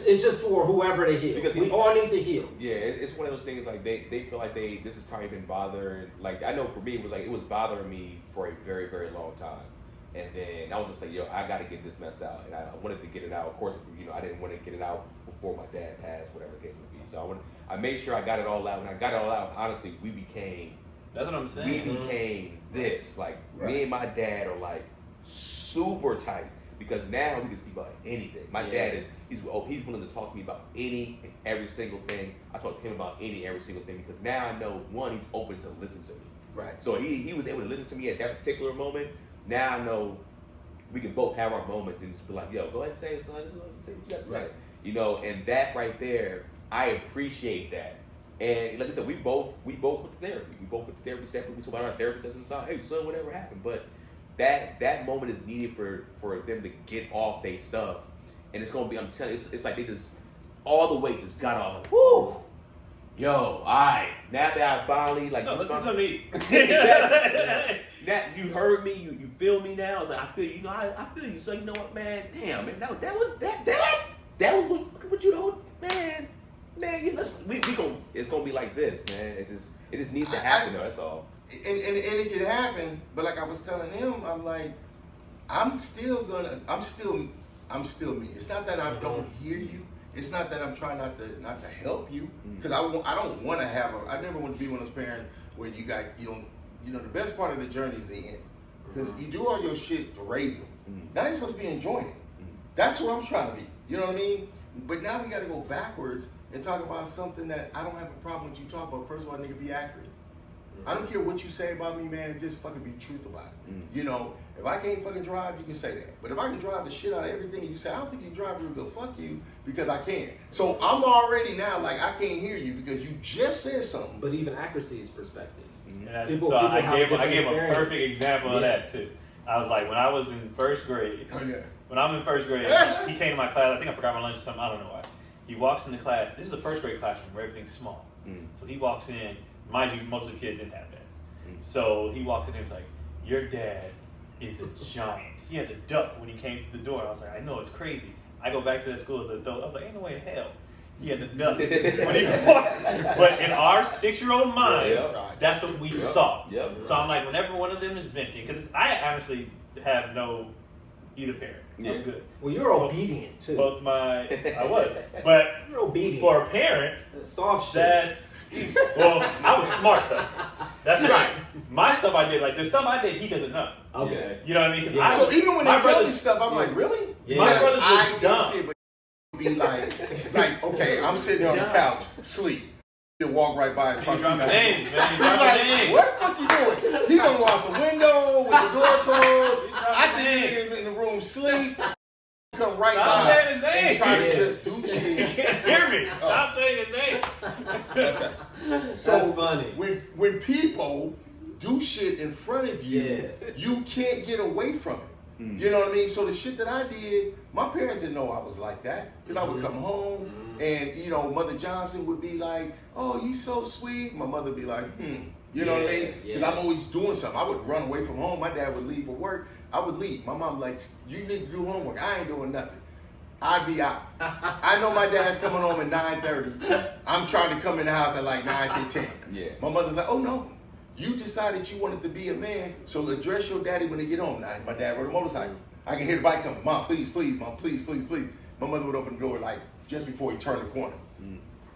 It's just for whoever to heal. Because we all need to heal. Yeah, it's one of those things like they feel like this has probably been bothering. Like I know for me it was bothering me for a very, very long time. And then I was just like, I got to get this mess out, and I wanted to get it out. Of course, I didn't want to get it out before my dad passed, whatever the case may be. So I made sure I got it all out. When I got it all out, honestly, we became. That's what I'm saying. We became this. Like me and my dad are like super tight because now we can speak about anything. My dad he's willing to talk to me about any and every single thing. I talk to him about any and every single thing because now I know he's open to listen to me. Right. So he was able to listen to me at that particular moment. Now I know we can both have our moments and just be like, go ahead and say it, son. Just say what you got to say. Right. And that right there, I appreciate that. And like I said, we both went to therapy. We both went to therapy separately. We talk about our therapist and say, hey son, whatever happened. But that moment is needed for them to get off their stuff. And it's gonna be, I'm telling you, it's like they just all the weight just got off. Like, whoo! Yo, alright. Now that I finally like let's do something to eat. That you heard me, you feel me now. It's like I feel you, I feel you. So you know what, man? Damn, man, that was what you know, man. Man, it's gonna be like this, man. It just needs to happen, though. That's all. And it can happen, but like I was telling him, I'm like, I'm still me. It's not that I don't hear you. It's not that I'm trying not to help you, because I don't want to I never want to be one of those parents where the best part of the journey is the end, because you do all your shit to raise them. Now they're supposed to be enjoying it. That's what I'm trying to be. You know what I mean? But now we got to go backwards and talk about something that I don't have a problem with you talk about. First of all, nigga, be accurate. I don't care what you say about me, man. Just fucking be truth about it. If I can't fucking drive, you can say that. But if I can drive the shit out of everything, and you say I don't think you drive real good, fuck you, because I can. So I'm already now like I can't hear you because you just said something. But even accuracy is perspective. I gave a perfect example of that too. I was like, when I was in first grade. Oh yeah. When I'm in first grade, he came to my class. I think I forgot my lunch or something. I don't know why. He walks into class. This is a first grade classroom where everything's small. So he walks in. Mind you, most of the kids didn't have dads. So he walks in and he's like, your dad is a giant. He had to duck when he came to the door. I was like, I know, it's crazy. I go back to that school as an adult. I was like, ain't no way in hell. He had to duck when he walked. But in our 6-year-old minds, that's what we saw. Yep. So I'm like, whenever one of them is venting, because I honestly have no either parent. I'm good. Well, you're obedient too. I was. But you're obedient. For a parent, soft shit. I was smart though. That's right. My stuff I did, like the stuff I did, he doesn't know. Okay. You know what I mean? Yeah. So even when they tell me stuff, I'm like, really? Yeah. My brothers I was dumb. didn't see it, but be like, okay, I'm sitting on the couch, sleep. He'll walk right by and try to see my names, man. I'm like, what the fuck you doing? He gonna go out the window with the door closed. I think he is in the room sleep. Come right by and try to just do shit. You can't hear me. Stop saying his name. So that's funny. When people do shit in front of you, you can't get away from it. You know what I mean? So the shit that I did, my parents didn't know I was like that. Because I would come home and, Mother Johnson would be like, oh, you so sweet. My mother would be like, You know what I mean? Because I'm always doing something. I would run away from home. My dad would leave for work. I would leave. My mom like, you need to do homework. I ain't doing nothing. I'd be out. I know my dad's coming home at 9:30. I'm trying to come in the house at like 9:15. Yeah. My mother's like, oh no. You decided you wanted to be a man, so address your daddy when they get home. Now, my dad rode a motorcycle. I can hear the bike coming. Mom, please, please, Mom, please, please, please. My mother would open the door like just before he turned the corner.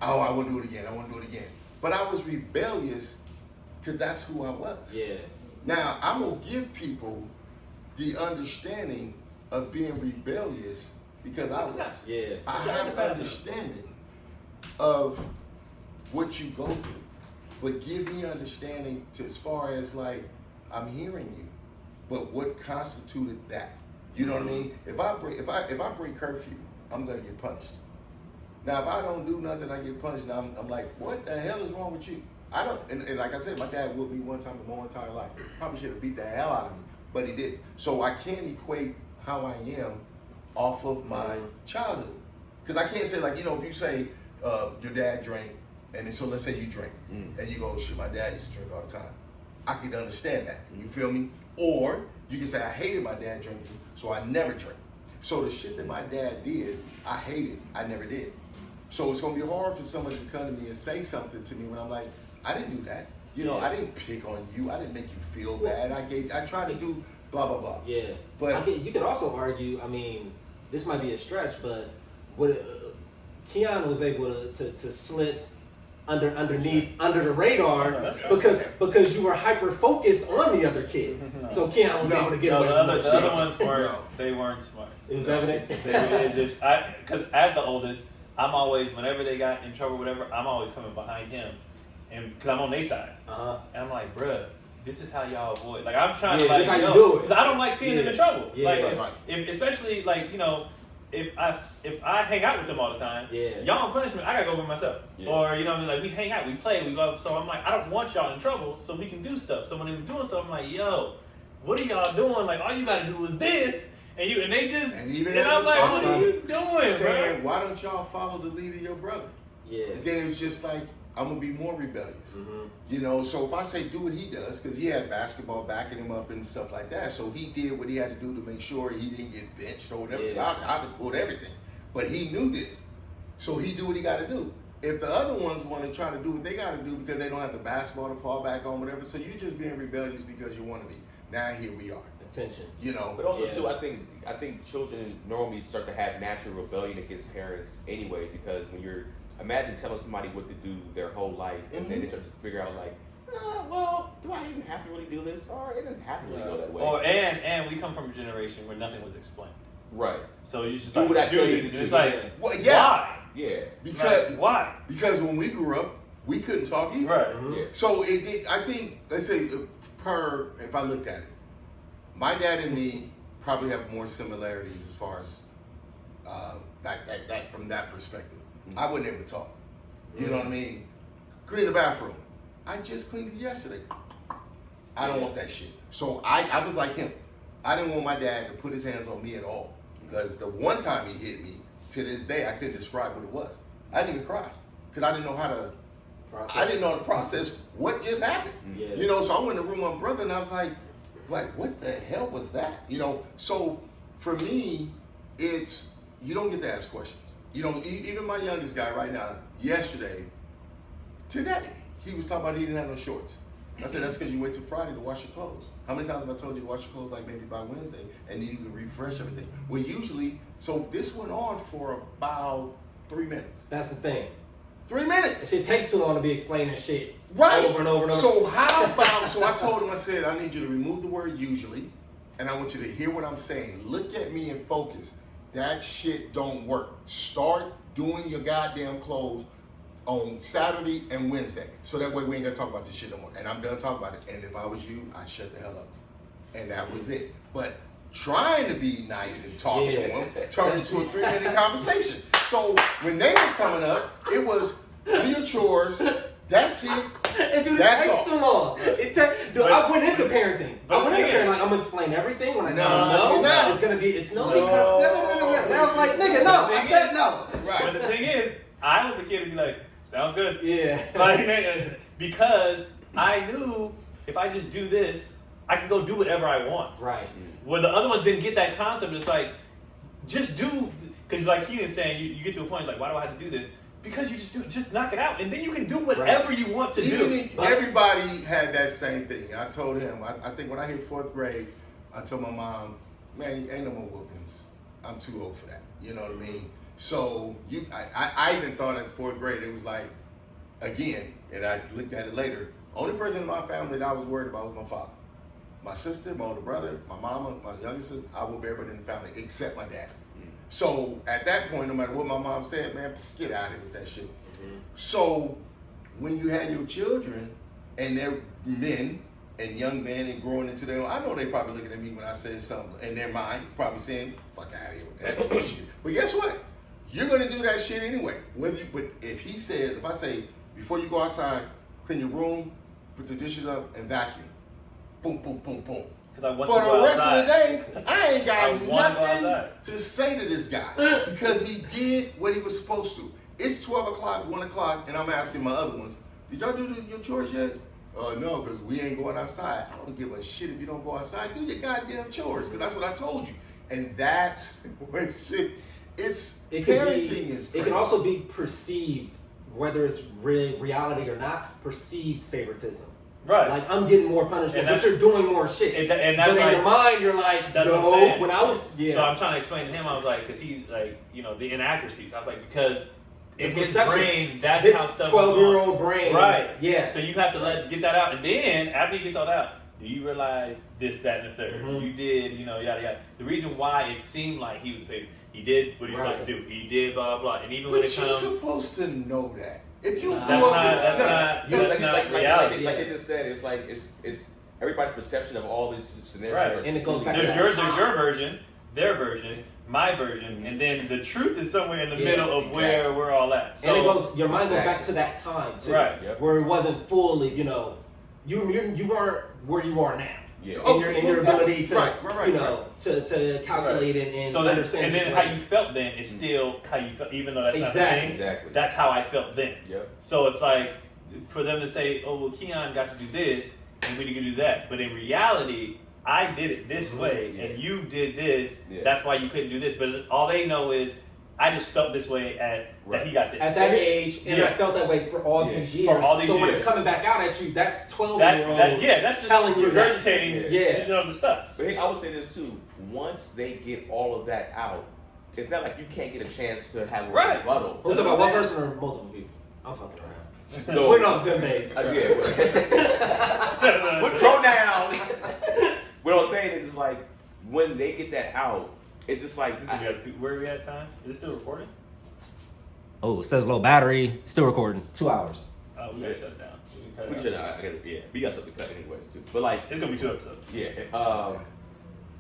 Oh, I want to do it again. I want to do it again. But I was rebellious because that's who I was. Yeah. Now, I'm going to give people the understanding of being rebellious because I was. Yeah. I have an understanding of what you go through. but give me understanding to, as far as like, I'm hearing you, but what constituted that? You know what I mean? If I break curfew, I'm gonna get punished. Now, if I don't do nothing, I get punished. Now I'm like, what the hell is wrong with you? I don't, and like I said, my dad whooped me one time in my entire life. Probably should have beat the hell out of me, but he didn't. So I can't equate how I am off of my childhood. Because I can't say, like, you know, if you say your dad drank, and then, so let's say you drink, and you go, shit, my dad used to drink all the time. I could understand that. You feel me? Or you can say, I hated my dad drinking, so I never drank. So the shit that my dad did, I hated, I never did. So it's gonna be hard for somebody to come to me and say something to me when I'm like, I didn't do that. You know, I didn't pick on you. I didn't make you feel bad. I tried to do blah, blah, blah. Yeah. But you can also argue, I mean, this might be a stretch, but Keon was able to slip under the radar because you were hyper focused on the other kids. No. So Keon was able to get away with the other ones weren't. They weren't smart. It was evident. They just because as the oldest, I'm always, whenever they got in trouble, whatever, I'm always coming behind him, and because I'm on their side, and I'm like, bruh, this is how y'all avoid. Like I'm trying to like, how you do it, because I don't like seeing them in trouble. Yeah, like if especially like, you know. If I hang out with them all the time, y'all on punishment, I gotta go with myself. Yeah. Or, you know what I mean, like we hang out, we play, we go. So I'm like, I don't want y'all in trouble, so we can do stuff. So when they're doing stuff, I'm like, yo, what are y'all doing? Like all you gotta do is this, and they just, and I'm like, what are you doing, saying, bro? why don't y'all follow the lead of your brother? Yeah. And then it's just like, I'm gonna be more rebellious. You know, so if I say do what he does, because he had basketball backing him up and stuff like that, so he did what he had to do to make sure he didn't get benched or whatever. Yeah. I pulled everything, but he knew this, so he do what he got to do. If the other ones want to try to do what they got to do because they don't have the basketball to fall back on, whatever, so you just being rebellious because you want to be. Now here we are. Attention. You know, but also too, I think children normally start to have natural rebellion against parents anyway, because when you're imagine telling somebody what to do their whole life, and then they start to figure out like, well, do I even have to really do this? Or it doesn't have to really go that way. Or and we come from a generation where nothing was explained. Right. So you just do what I tell you. It's like, well, yeah. Why? Yeah. Because why? Because when we grew up, we couldn't talk either. Right. Yeah. So I think, let's say, if I looked at it, my dad and me probably have more similarities as far as that from that perspective. I wasn't able to talk. You know what I mean? Clean the bathroom. I just cleaned it yesterday. I don't want that shit. So I was like him. I didn't want my dad to put his hands on me at all. Because the one time he hit me, to this day, I couldn't describe what it was. I didn't even cry. Because I didn't know how to process. I didn't know how to process what just happened. Yeah. You know, so I went in the room with my brother and I was like, what the hell was that? You know, so for me, it's, you don't get to ask questions. You know, even my youngest guy right now, today, he was talking about he didn't have no shorts. I said, that's because you wait till Friday to wash your clothes. How many times have I told you to wash your clothes like maybe by Wednesday and then you can refresh everything? Well, usually, so this went on for about 3 minutes. That's the thing. 3 minutes. Shit takes too long to be explaining shit. Right. Over and over and over. So how about, so I told him, I said, I need you to remove the word usually, and I want you to hear what I'm saying. Look at me and focus. That shit don't work. Start doing your goddamn clothes on Saturday and Wednesday. So that way we ain't gonna talk about this shit no more. And I'm done talking about it. And if I was you, I'd shut the hell up. And that was it. But trying to be nice and talk to him turned into a 3-minute conversation. So when they were coming up, it was do your chores, that's it. That's takes too long. I went into parenting. Like, I'm gonna explain everything when I tell no. It's gonna be, because no. Now it's like, nigga, no. I said no. Right. But the thing is, I was the kid to be like, sounds good. Yeah. Like, because I knew if I just do this, I can go do whatever I want. Right. Where the other ones didn't get that concept, it's like, just do, because like Keon's saying, you get to a point like, why do I have to do this? Because you just knock it out, and then you can do whatever you want to do. Everybody had that same thing. I told him, I think when I hit 4th grade, I told my mom, man, ain't no more whoopings. I'm too old for that. You know what I mean? So I even thought in 4th grade, it was like, again, and I looked at it later, only person in my family that I was worried about was my father. My sister, my older brother, my mama, my youngest sister, I whoop everybody in the family except my dad. So at that point, no matter what my mom said, man, get out of here with that shit. So when you have your children and they're men and young men and growing into their own, I know they probably looking at me when I say something in their mind, probably saying, fuck out of here with that shit. But guess what? You're gonna do that shit anyway. But if I say, before you go outside, clean your room, put the dishes up, and vacuum. Boom, boom, boom, boom. For the rest of the day, I ain't got nothing to say to this guy because he did what he was supposed to. It's 12 o'clock, 1 o'clock, and I'm asking my other ones, did y'all do your chores yet? No, because we ain't going outside. I don't give a shit if you don't go outside. Do your goddamn chores, because that's what I told you. And that's when shit, parenting is crazy. It can also be perceived, whether it's reality or not, perceived favoritism. Right. Like, I'm getting more punishment, but you're doing more shit. And that's but in your mind, you're like, that's no, what I'm saying. when I was, So I'm trying to explain to him, I was like, because he's like, the inaccuracies. I was like, because in his perception. Brain, that's how stuff 12-year-old brain. Right. Yeah. So you have to get that out. And then, after he gets all that out, do you realize this, that, and the third? Mm-hmm. You did, yada, yada. The reason why it seemed like he was favored, he did what he was supposed to do. He did blah, blah, blah. And even when it comes... But you're supposed to know that. If you that's not reality. Like they just said, it's like, it's everybody's perception of all these scenarios. Right. And it goes back there's to your version, their version, my version, and then the truth is somewhere in the middle of where we're all at. So, and your mind goes back to that time too, right? Yep. Where it wasn't fully, you weren't where you are now. Yeah. In your ability to, right. to calculate and so understand. And then how you felt then is still how you felt, even though that's not the thing. Exactly. That's how I felt then. Yep. So it's like for them to say, "Oh, well, Keon got to do this, and we didn't do that," but in reality, I did it this way, and you did this. Yeah. That's why you couldn't do this. But all they know is I just felt this way that he got this. At that age, and I felt that way for all these years. For all these years. When it's coming back out at you, that's 12-year-old. That's just telling you regurgitating the stuff. But hey, I would say this too. Once they get all of that out, it's not like you can't get a chance to have a rebuttal. I'm talking about one person or multiple people. I'm fucking around. So, we're not good days. What pronoun? What I'm saying is, it's like when they get that out, it's just like where are we at time? Is it still recording? Oh, it says low battery. Still recording. 2 hours. Oh, we gotta shut it down. We should. We got something to cut anyways too. But like, it's gonna be 2 episodes. Yeah.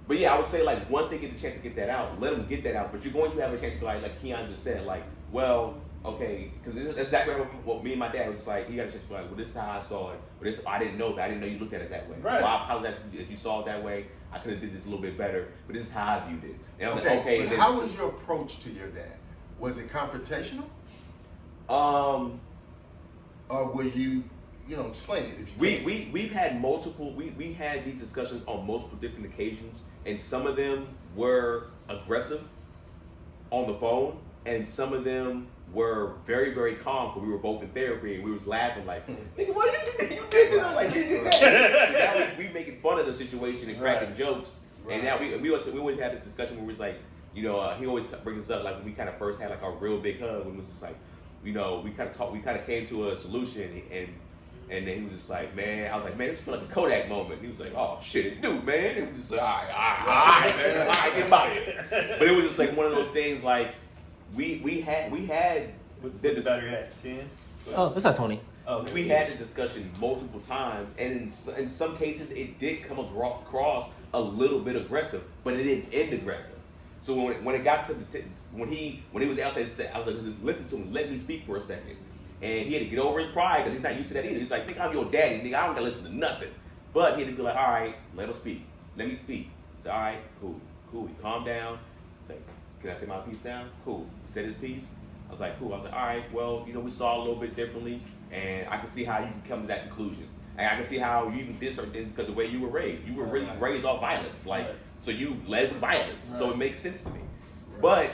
But yeah, I would say like once they get the chance to get that out, let them get that out. But you're going to have a chance to be like Keon just said, like, well, okay, because this is exactly what me and my dad was just like. He got a chance to be like, well, this is how I saw it. But this, I didn't know that. I didn't know you looked at it that way. Right. So I apologize if you saw it that way. I could have did this a little bit better. But this is how I viewed it. And I was like, okay. But how was your approach to your dad? Was it confrontational? Or were you, explain it if you We've had multiple, we had these discussions on multiple different occasions, and some of them were aggressive on the phone, and some of them were very, very calm because we were both in therapy and we was laughing like, nigga, what did you did this? I'm like, you did that. Now we making fun of the situation and cracking jokes, and now we always had this discussion where we was like, he always brings us up like when we kind of first had like our real big hug, when it was just like, we kind of came to a solution, and then he was just like, man, I was like, man, this feels like a Kodak moment. And he was like, oh shit, it do, man. It was just like, all right, man, all right, get about it. But it was just like one of those things, like we had. What's the battery at? 10? Oh, it's at 20. Oh, we had the discussion multiple times, and in some cases it did come across a little bit aggressive, but it didn't end aggressive. So when it got to when he was outside, I was like, just listen to him, let me speak for a second. And he had to get over his pride because he's not used to that either. He's like, nigga, I'm your daddy, nigga, I don't gotta listen to nothing. But he had to be like, all right, let him speak. Let me speak. He said, all right, cool. He calmed down. He's like, can I say my piece now? Cool. He said his piece. I was like, cool. I was like, all right, well, we saw a little bit differently, and I can see how you can come to that conclusion. And I can see how you even did certain things because of the way you were raised. You were really raised off violence. So you led with violence. So it makes sense to me. But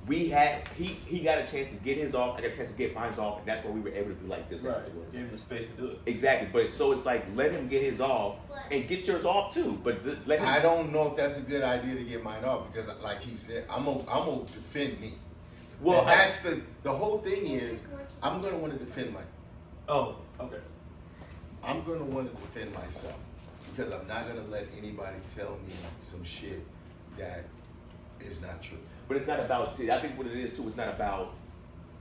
he got a chance to get his off, I got a chance to get mine off, and that's where we were able to be like this. Right. Give him the space to do it. Exactly. But so it's like, let him get his off and get yours off too. But let him. I don't know if that's a good idea to get mine off because, like he said, I'm gonna defend me. Well, and that's the whole thing is I'm gonna want to defend Oh, okay. I'm gonna want to defend myself because I'm not gonna let anybody tell me some shit that is not true. But it's not about. I think what it is too. It's not about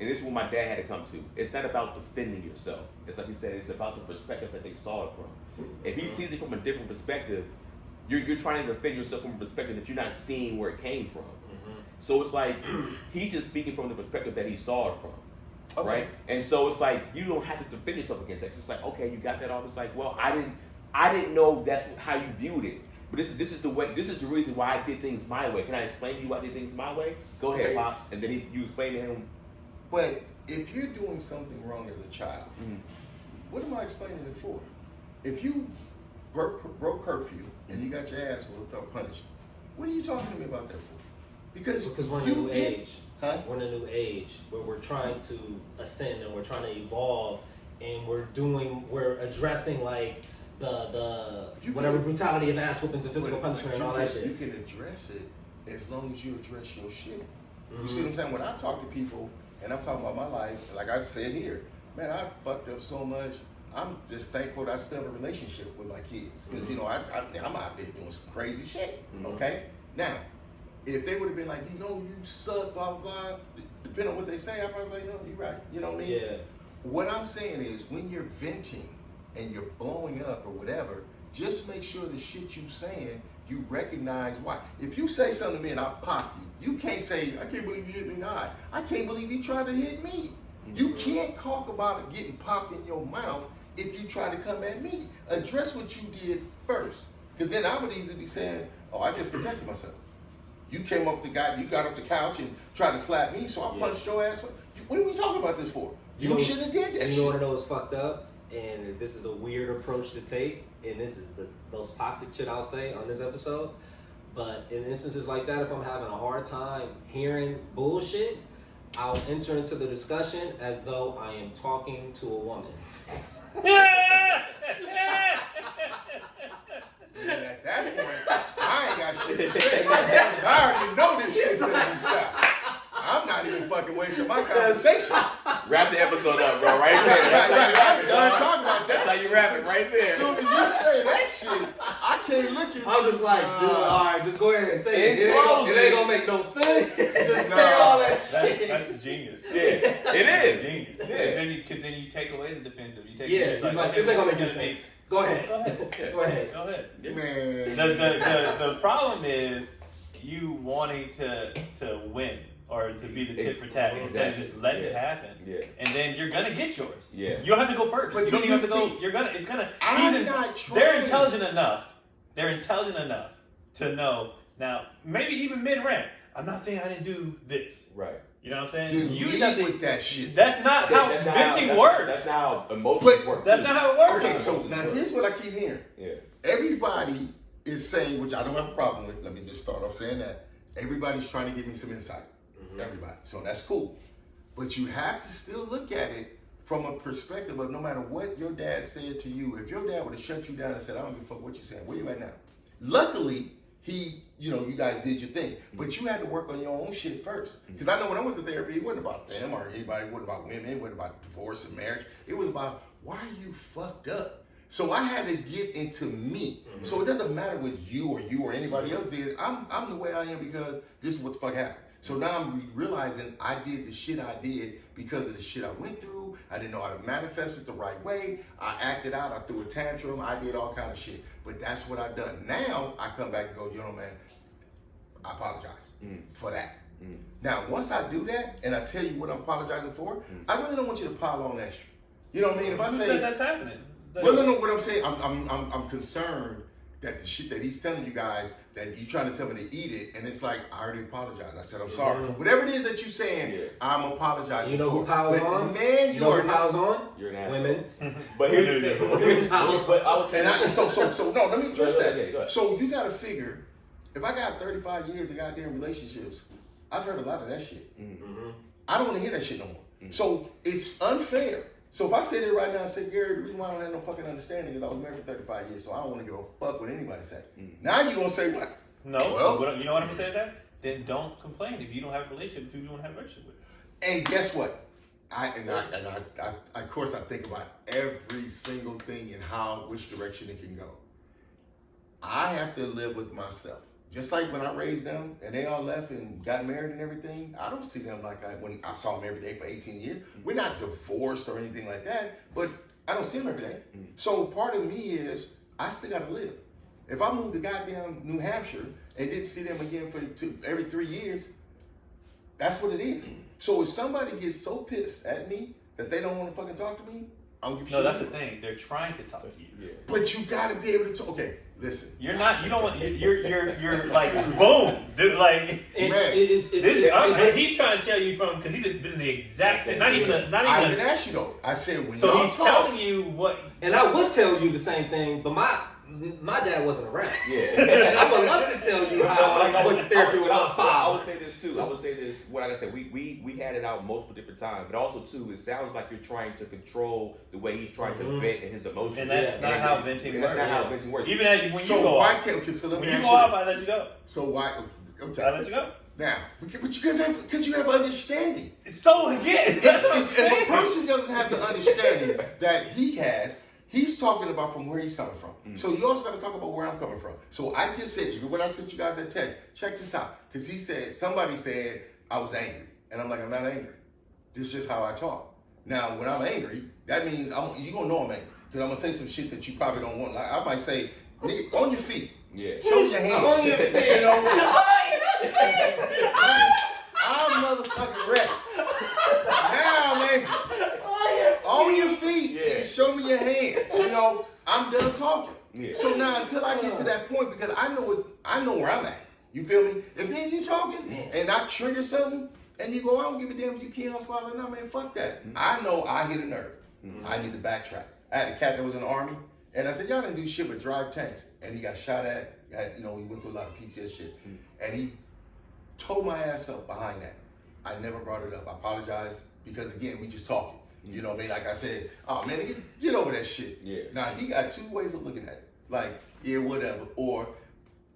and this is what my dad had to come to. It's not about defending yourself. It's like he said, it's about the perspective that they saw it from. If he sees it from a different perspective, you're trying to defend yourself from a perspective that you're not seeing where it came from. So it's like he's just speaking from the perspective that he saw it from, right? And so it's like you don't have to defend yourself against that. It's just like, okay, you got that off. It's like, well, I didn't know that's how you viewed it. But this is the way. This is the reason why I did things my way. Can I explain to you why I did things my way? Go ahead, Pops. And then you explain to him. But if you're doing something wrong as a child, what am I explaining it for? If you broke curfew and you got your ass whooped or punished, what are you talking to me about that for? Because we're in a new age. Huh? We're in a new age where we're trying to ascend and we're trying to evolve, and we're addressing like the whatever brutality of ass whoopings and physical punishment and all that shit. You can address it as long as you address your shit. You see what I'm saying? When I talk to people and I'm talking about my life, like I said here, man, I fucked up so much. I'm just thankful that I still have a relationship with my kids. Because, you know, I'm out there doing some crazy shit, okay? Now, if they would have been like, you know, you suck, blah, blah, blah, depending on what they say, I'd probably be like, no, you're right. You know what I mean? Yeah. What I'm saying is when you're venting and you're blowing up or whatever, just make sure the shit you saying, you recognize why. If you say something to me and I pop you, you can't say, I can't believe you hit me. Nah, I can't believe you tried to hit me. You can't talk about it getting popped in your mouth if you try to come at me. Address what you did first. Because then I would easily be saying, oh, I just protected myself. You came up you got up the couch and tried to slap me, so I punched your ass. What are we talking about this for? You should have did that shit. You know what I know is fucked up? And this is a weird approach to take, and this is the most toxic shit I'll say on this episode. But in instances like that, if I'm having a hard time hearing bullshit, I'll enter into the discussion as though I am talking to a woman. And at that point, I ain't got shit to say. I already know this shit's gonna be shot. I'm not even fucking wasting my conversation. Wrap the episode up, bro. Right there. That's how you wrap I'm it, done dog. talking about that. That's how you wrap it right there. As soon as you say that shit, I can't look at you. I'm just like, dude, all right, just go ahead and say it. It ain't gonna make no sense. Just Nah. say all that shit. That's genius. Yeah, it is. Genius. Yeah. Then you take away the defensive. You take Yeah, he's like, this ain't gonna make any okay, sense. Go ahead. Go ahead. Go ahead. Go ahead. Man. The problem is you wanting to win or to be the tit for tat instead of just letting it happen. Yeah. And then you're gonna get yours. Yeah. You don't have to go first. But you don't see, even have to go. think- You're gonna. It's gonna. I'm not trying. They're intelligent enough. They're intelligent enough to know. Now, maybe even mid rant. I'm not saying I didn't do this. Right. You know what I'm saying? You lead with that shit. That's not how venting works. That's not how emotions work. That's not how it works. Okay, so now here's what I keep hearing. Yeah. Everybody is saying, which I don't have a problem with. Let me just start off saying that. Everybody's trying to give me some insight. Everybody. So that's cool. But you have to still look at it from a perspective of no matter what your dad said to you, if your dad would have shut you down and said, I don't give a fuck what you're saying, where you at now? Luckily, you guys did your thing. But you had to work on your own shit first. Because I know when I went to therapy, it wasn't about them or anybody, it wasn't about women, it wasn't about divorce and marriage. It was about, why are you fucked up? So I had to get into me. So it doesn't matter what you or anybody else did. I'm the way I am because this is what the fuck happened. So now I'm realizing I did the shit I did because of the shit I went through. I didn't know how to manifest it the right way. I acted out. I threw a tantrum. I did all kind of shit. But that's what I've done. Now I come back and go, man, I apologize for that. Now, once I do that and I tell you what I'm apologizing for, I really don't want you to pile on extra. You know what I mean? If I say that's happening. Well, no, what I'm saying, I'm concerned that the shit that he's telling you guys, that you trying to tell me to eat it, and it's like, I already apologized. I said, I'm sorry. For whatever it is that you're saying, I'm apologizing You know for. who piles But on? man, You know who piles on? You're an asshole. Women. But here's the thing. Women piles. But I was saying, so no, let me address Go ahead. that. So you got to figure, if I got 35 years of goddamn relationships, I've heard a lot of that shit. I don't want to hear that shit no more. So it's unfair. So if I sit here right now and say, Gary, the reason why I don't have no fucking understanding is I was married for 35 years, so I don't want to give a fuck what anybody say. Now you're going to say what? No. Well, You know what I'm going to say to that? Then don't complain if you don't have a relationship with who you don't have a relationship with. And guess what? I of course I think about every single thing and which direction it can go. I have to live with myself. just like when I raised them and they all left and got married and everything, I don't see them like when I saw them every day for 18 years. We're not divorced or anything like that, but I don't see them every day. So part of me is I still gotta live. If I moved to goddamn New Hampshire and didn't see them again for every 3 years, that's what it is. So if somebody gets so pissed at me that they don't want to fucking talk to me, I don't give a shit. No, that's the thing. They're trying to talk to you. Yeah. But you gotta be able to talk. Okay, listen. You're not. You don't want. You're like boom. Dude, like Man. he's trying to tell you because he's been the exact same. Not even. I didn't ask you though. I said when So y'all he's talk, telling you what. And I would tell you the same thing, but my dad wasn't around. Yeah. I would love to tell you how I went to therapy with my I father. would say this too. I would say this. Like I said, we had it out multiple different times, but also too, it sounds like you're trying to control the way he's trying to vent his emotions. And that's not how venting works. That's not how venting works. Even as when so you go why off. can't? Okay, so let me When you ask go off, I let you go. So why? Okay. I let you go. Now, but you guys have because you have understanding. So again, that's what I'm If saying. a person doesn't have the understanding that he has, he's talking about from where he's coming from. So you also got to talk about where I'm coming from. So I just said, even when I sent you guys that text, check this out. Because somebody said I was angry. And I'm like, I'm not angry. This is just how I talk. Now, when I'm angry, that means you're going to know I'm angry. Because I'm going to say some shit that you probably don't want. Like I might say, nigga, on your feet. Yeah. Show me your hands. On your feet. You know, I'm motherfucking ready. Now I'm angry. On your feet. Yeah. Show me your hands. You know, I'm done talking. Yeah. So now until I get to that point, because I know where I'm at. You feel me? If me and you talking and I trigger something and you go, I don't give a damn if you Keon's father or not, man, fuck that. I know I hit a nerve. I need to backtrack. I had a cat that was in the army and I said, y'all didn't do shit but drive tanks. And he got shot at, he went through a lot of PTS shit. And he tore my ass up behind that. I never brought it up. I apologize because again, we just talking. You know what I mean? Like I said, oh man, get over that shit. Yeah. Now he got two ways of looking at it. Like, yeah, whatever. Or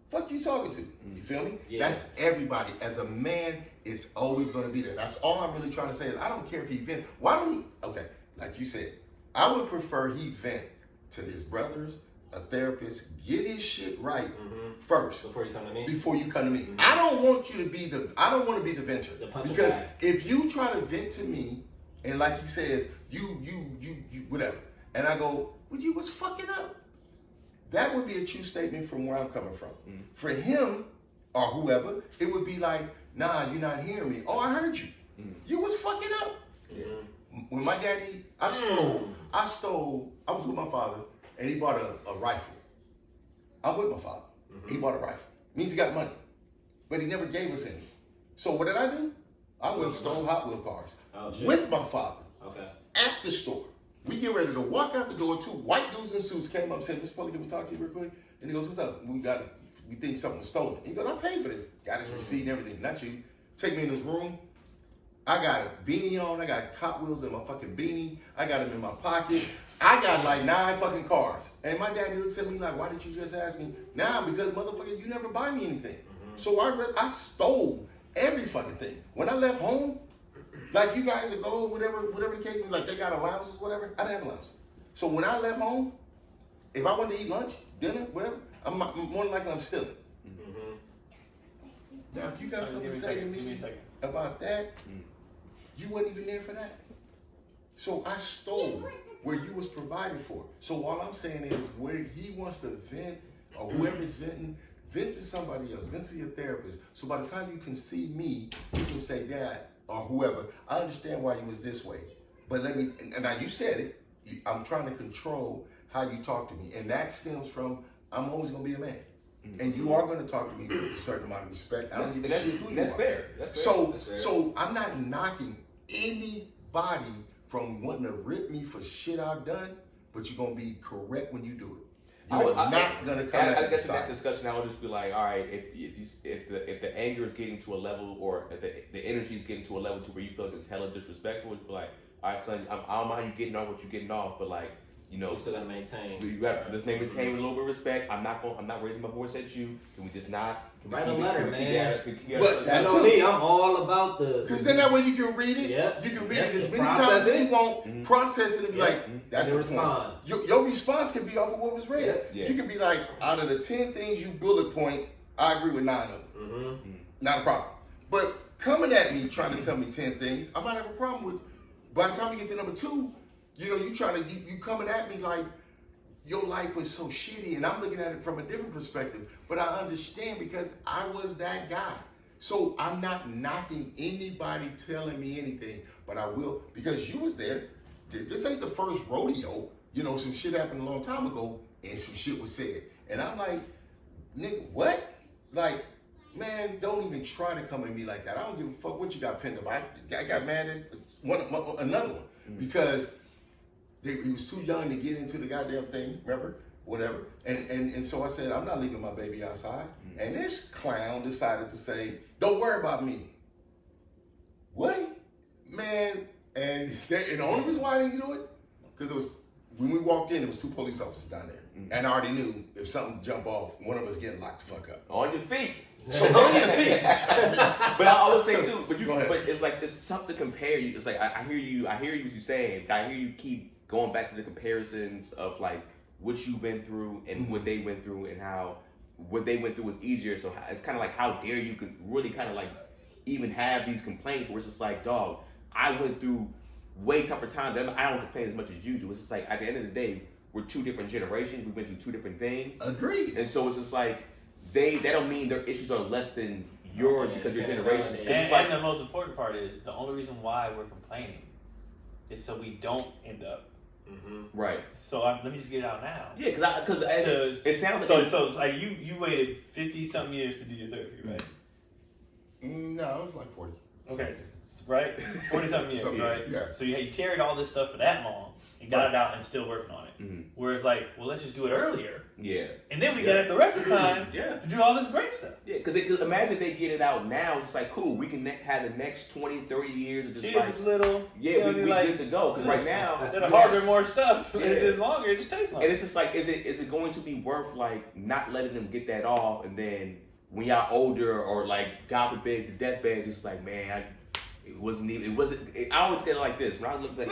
fuck you talking to. You feel me? Yeah. That's everybody. As a man, it's always gonna be there. That's all I'm really trying to say is I don't care if he vent. Why don't he like you said, I would prefer he vent to his brothers, a therapist, get his shit right first. Before you come to me? Before you come to me. I don't want you to be I don't want to be the venter. Because if you try to vent to me, and like he says, you, whatever. And I go, well, you was fucking up. That would be a true statement from where I'm coming from. For him, or whoever, it would be like, nah, you're not hearing me. Oh, I heard you. You was fucking up. When my daddy, I was with my father, and he bought a rifle. I'm with my father. He bought a rifle. Means he got money. But he never gave us any. So what did I do? I went and stole Hot Wheel cars with my father at the store. We get ready to walk out the door. Two white dudes in suits came up and said, Mr. Spully, can we talk to you real quick? And he goes, what's up? We think something was stolen. He goes, I paid for this. Got his receipt and everything. Not you. Take me in this room. I got a beanie on. I got Hot Wheels in my fucking beanie. I got them in my pocket. I got like 9 fucking cars. And my daddy looks at me like, why did you just ask me? Nah, because motherfucker, you never buy me anything. So I stole every fucking thing. When I left home, like you guys would go, whatever the case may be, like they got allowances, whatever, I didn't have allowances. So when I left home, if I wanted to eat lunch, dinner, whatever, I'm more than likely I'm stealing. Now, if you got something to say to me about that, you wasn't even there for that. So I stole where you was provided for. So all I'm saying is where he wants to vent or whoever's venting, vent to somebody else, vent to your therapist. So by the time you can see me, you can say that or whoever, I understand why you was this way. But let me, and now you said it, I'm trying to control how you talk to me. And that stems from, I'm always gonna be a man. And you are going to talk to me with a certain amount of respect. I don't give a shit who you are. That's fair. So I'm not knocking anybody from wanting to rip me for shit I've done, but you're going to be correct when you do it. You're not going to come at I guess the in that side. discussion, I would just be like, all right, if the anger is getting to a level, or if the energy is getting to a level to where you feel like it's hella disrespectful, it's like, all right, son, I don't mind you getting off what you're getting off, but like, you know, we still gotta maintain. You got this name maintain with a little bit of respect. I'm not raising my voice at you. Can we just not? Write a letter, man. But that you know too. me, I'm all about the. Because then that way you can read it. Yep. You can read it as Yep. many Process times as it. you want. Process it and be like, that's the respond. point. Your response can be off of what was read. Yeah. You can be like, out of the 10 things you bullet point, I agree with 9 of them. Mm-hmm. Not a problem. But coming at me trying to tell me 10 things, I might have a problem with. By the time you get to number 2, you know, you coming at me like your life was so shitty, and I'm looking at it from a different perspective. But I understand because I was that guy. So I'm not knocking anybody telling me anything, but I will, because you was there. This ain't the first rodeo. You know, some shit happened a long time ago, and some shit was said. And I'm like, nigga, what? Like, man, don't even try to come at me like that. I don't give a fuck what you got pinned up. I got mad at another one because he was too young to get into the goddamn thing, remember? Whatever. And so I said, I'm not leaving my baby outside. And this clown decided to say, don't worry about me. What? Man, and the only reason why I didn't do it, because it was, when we walked in, there was 2 police officers down there. And I already knew if something jump off, one of us getting locked the fuck up. On your feet. So on your feet. But I would say too, but it's like, it's tough to compare you. It's like, I hear you what you're saying. I hear you keep going back to the comparisons of like what you've been through and what they went through and how what they went through was easier. So it's kind of like, how dare you could really kind of like even have these complaints where it's just like, dog, I went through way tougher times. I don't complain as much as you do. It's just like, at the end of the day, we're 2 different generations. We went through 2 different things. Agreed. And so it's just like, that don't mean their issues are less than yours because your generation. And the most important part is, the only reason why we're complaining is so we don't end up. Mm-hmm. Right. So let me just get it out now. Yeah, because it sounds like so like you waited 50-something years to do your therapy, right? No, it was like 40. Okay, right? 40-something years, right? Yeah. So you carried all this stuff for that long and got it out and still working on it. Mm-hmm. Whereas like, well, let's just do it earlier. Yeah. And then we get the rest of the time to do all this great stuff. Yeah, because imagine they get it out now. It's like, cool, we can have the next 20, 30 years of just Kids like, is little. yeah, we like, good to go. Because right now, instead of harder, more stuff, and then longer, it just takes longer. And it's just like, is it going to be worth like not letting them get that off, and then when y'all older or like God forbid the deathbed, just like, man, I always get it like this. When I look at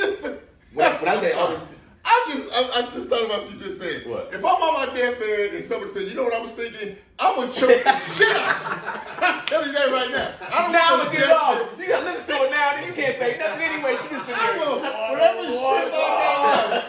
when I get older. I just thought about what you just said. What? If I'm on my deathbed and somebody said, you know what I was thinking? I'm gonna choke the shit out you. I'm telling you that right now. I don't now want I'm no gonna get it off. deathbed. You gotta listen to it now, then you can't say nothing anyway. You just sit I there. will. Whatever shit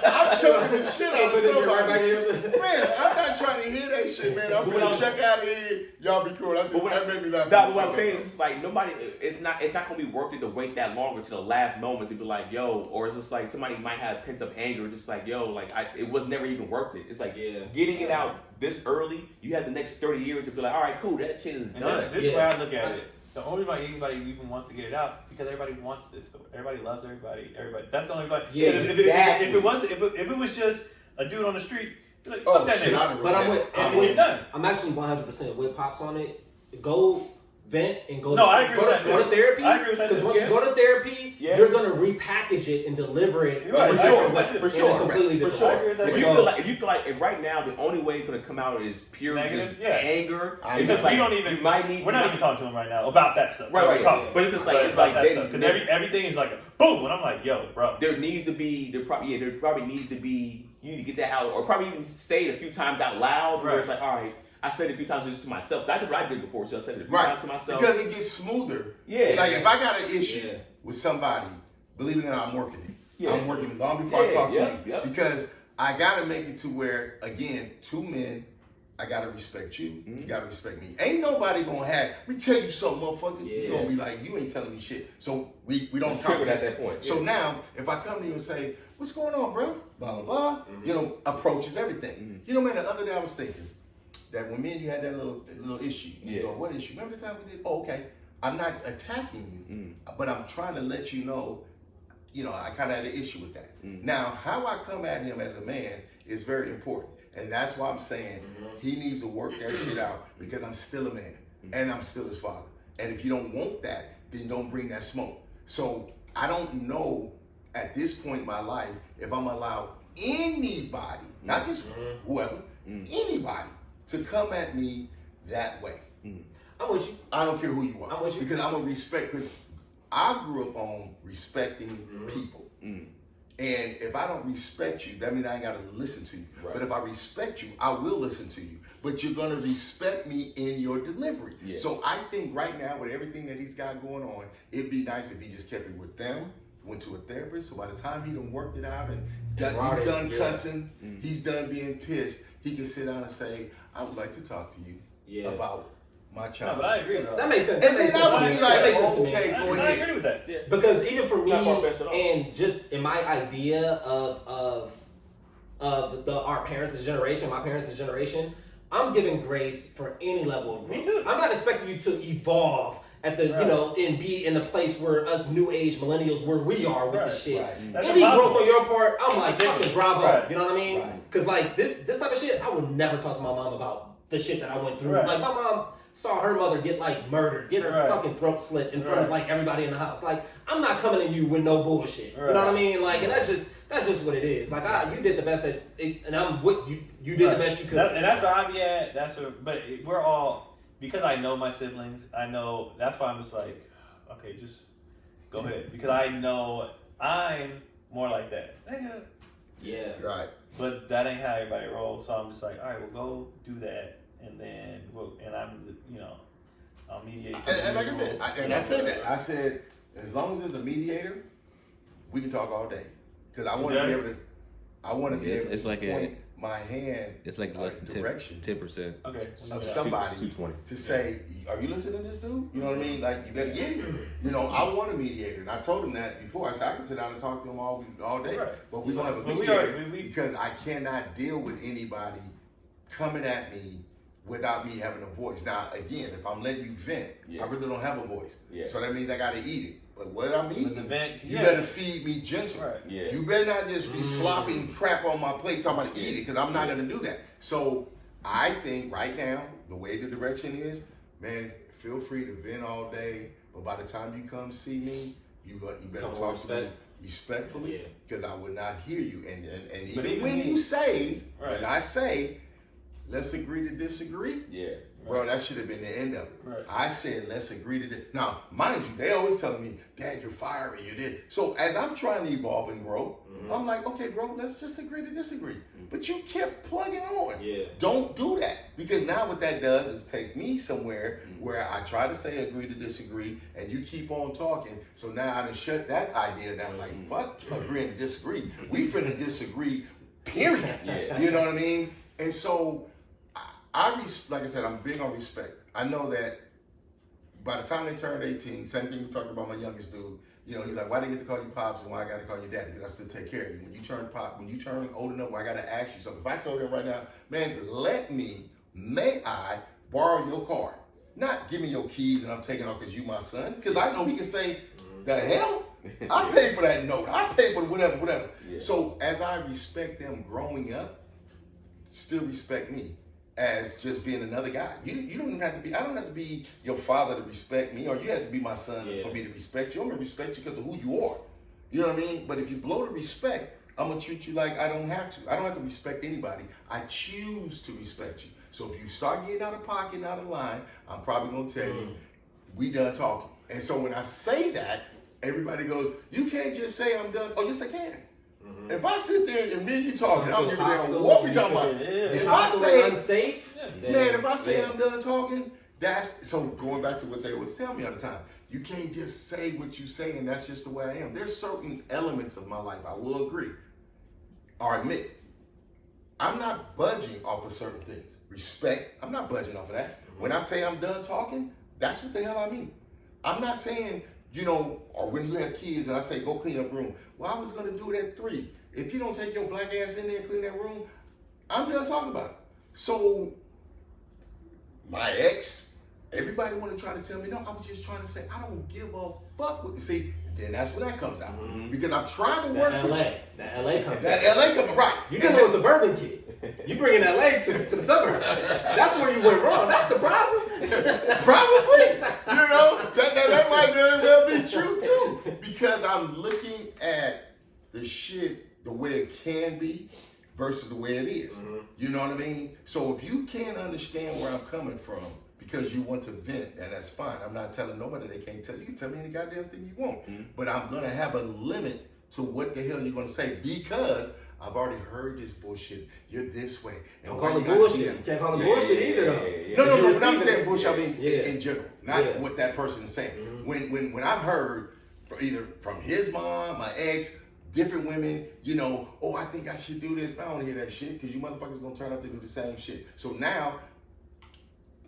I'm choking the shit out of somebody. Man, I'm not trying to hear that shit, man. I'm gonna check out of here. Y'all be cool. That made me laugh. That's what I'm saying. It's like nobody. It's not gonna be worth it to wait that longer to the last moments to be like, yo, or it's just like somebody might have pent up anger, just like, yo, like it was never even worth it. It's like getting it out this early. You have the next 30 years to be like, all right, cool, that shit is done. This is where I look at it. The only reason anybody even wants to get it out because everybody wants this story. Everybody loves everybody. That's the only reason. Yeah, exactly. If it was just a dude on the street, like, fuck that nigga. But I'm actually 100% with Pops on it. Go vent and go. I agree with that. Go to therapy. I agree with that. Because once you go to therapy, you're gonna repackage it and deliver it for sure. Completely different. For sure. If you feel like right now the only way it's gonna come out is pure just anger. It's just like we're not even talking to him right now about that stuff. Right. But it's just like because everything is like a boom, and I'm like, yo, bro. There probably needs to be. You need to get that out, or probably even say it a few times out loud. Where it's like, all right. I said it a few times just to myself. That's what I did before, so I said it a few times to myself. Because it gets smoother. Yeah. Like if I got an issue with somebody, believe it or not, I'm working it. Yeah. I'm working it long before I talk to you. Yep. Because I got to make it to where, again, 2 men, I got to respect you. You got to respect me. Ain't nobody going to have, let me tell you something, motherfucker. You're going to be like, you ain't telling me shit. So we don't talk at that point. So now, if I come to you and say, what's going on, bro? Blah, blah, blah. Approaches everything. You know, man, the other day I was thinking, that when me and you had that little issue, you go, what issue? Remember the time we did? Oh, okay. I'm not attacking you, but I'm trying to let you know, I kind of had an issue with that. Now, how I come at him as a man is very important. And that's why I'm saying he needs to work that shit out because I'm still a man and I'm still his father. And if you don't want that, then don't bring that smoke. So I don't know at this point in my life if I'm allowed anybody, not just whoever, anybody, to come at me that way. I'm with you. I don't care who you are. I'm with you. Because I'm going to respect, because I grew up on respecting people. And if I don't respect you, that means I ain't got to listen to you. Right. But if I respect you, I will listen to you. But you're going to respect me in your delivery. Yeah. So I think right now, with everything that he's got going on, it'd be nice if he just kept it with them, went to a therapist. So by the time he done worked it out and he's done cussing, he's done being pissed, he can sit down and say, I would like to talk to you about my child. No, but I agree with That makes sense. And then I would be like, okay, go I ahead. agree with that. Yeah. Because even for me, Not far-fetched at all. and just in my idea of our parents' generation, my parents' generation, I'm giving grace for any level of growth. Me too. I'm not expecting you to evolve at the and be in the place where us new age millennials where we are with the shit. Right. That's Any impossible. growth on your part, I'm like fucking bravo. Right. You know what I mean? Right. Because like this type of shit, I would never talk to my mom about the shit that I went through. Right. Like my mom saw her mother get like murdered, get her fucking throat slit in front of like everybody in the house. Like I'm not coming to you with no bullshit. You know what I mean? Like, and that's just what it is. Like you did the best at it, and I'm with you. You did the best you could. And that's where I'm at. But we're all, because I know my siblings. I know that's why I'm just like, okay, just go ahead, because I know I'm more like that. Yeah. Right. But that ain't how everybody rolls. So I'm just like, all right, well, go do that, and then I'll mediate. And like I said, I said that. I said, as long as there's a mediator, we can talk all day. Because I want to be able to. I want to be able It's to like point my hand. It's like less than direction 10%. Okay. Of somebody 220. to say, are you listening to this dude? You know what I mean? Like, you better get him. You know, I want a mediator. And I told him that before. I said, I can sit down and talk to him all day. Right. But we're going to have a But mediator we because I cannot deal with anybody coming at me without me having a voice. Now, again, if I'm letting you vent, I really don't have a voice. Yeah. So that means I got to eat it. But what I'm eating, the vent, you better feed me gentle. Right. Yeah. You better not just be slopping crap on my plate talking about eat it, because I'm not going to do that. So I think right now, the way the direction is, man, feel free to vent all day, but by the time you come see me, you better talk to me respectfully, because I would not hear you. And even when you say, when I say, let's agree to disagree, bro, that should have been the end of it. Right. I said, let's agree to this. Now, mind you, they always telling me, Dad, you're fiery, you did. So as I'm trying to evolve and grow, I'm like, okay, bro, let's just agree to disagree. But you kept plugging on. Yeah. Don't do that. Because now what that does is take me somewhere where I try to say agree to disagree, and you keep on talking. So now I done shut that idea down. Like, fuck agreeing to disagree. We finna disagree, period. Yeah. You know what I mean? And so, like I said, I'm big on respect. I know that by the time they turned 18, same thing we talked about my youngest dude, you know, he's like, why they get to call you Pops and why I got to call you Daddy? Because I still take care of you. When you turn old enough where I got to ask you something. If I told him right now, man, may I borrow your car? Not give me your keys and I'm taking off because you my son. Because I know he can say, the hell? I paid for that note. I paid for whatever. Yeah. So as I respect them growing up, still respect me as just being another guy. You don't even have to be, I don't have to be your father to respect me, or you have to be my son for me to respect you. I'm gonna respect you because of who you are. You know what I mean? But if you blow the respect, I'm gonna treat you like I don't have to. I don't have to respect anybody. I choose to respect you. So if you start getting out of pocket, out of line, I'm probably gonna tell you, we done talking. And so when I say that, everybody goes, you can't just say I'm done. Oh, yes, I can. If I sit there and me and you talking, I don't give a damn what we talking about. If I say unsafe, man, if I say I'm done talking, that's so going back to what they was telling me all the time. You can't just say what you say, and that's just the way I am. There's certain elements of my life I will agree or admit. I'm not budging off of certain things. Respect, I'm not budging off of that. When I say I'm done talking, that's what the hell I mean. I'm not saying, you know, or when you have kids and I say, go clean up room. Well, I was going to do it at 3. If you don't take your black ass in there and clean that room, I'm done talking about it. So, my ex, everybody want to try to tell me, no, I was just trying to say, I don't give a fuck what you see. Then that's when that comes out. Because I'm trying to work with you. That LA comes out. That LA comes, right. You dealing with suburban kids. You bringing LA to the suburbs. That's where you went wrong. That's the problem. Probably. You know, that might very well be true too. Because I'm looking at the shit the way it can be versus the way it is. You know what I mean? So if you can't understand where I'm coming from because you want to vent, and that's fine. I'm not telling nobody they can't tell you. You can tell me any goddamn thing you want. But I'm going to have a limit to what the hell you're gonna say, because I've already heard this bullshit. You're this way. And Don't why call you it gotta bullshit. be You can't call it bullshit either, though. No, You when I'm receive saying it. bullshit, I mean Yeah. in general, not what that person is saying. When I've heard either from his mom, my ex, different women, I think I should do this. I don't want to hear that shit, because you motherfuckers gonna turn out to do the same shit. So now,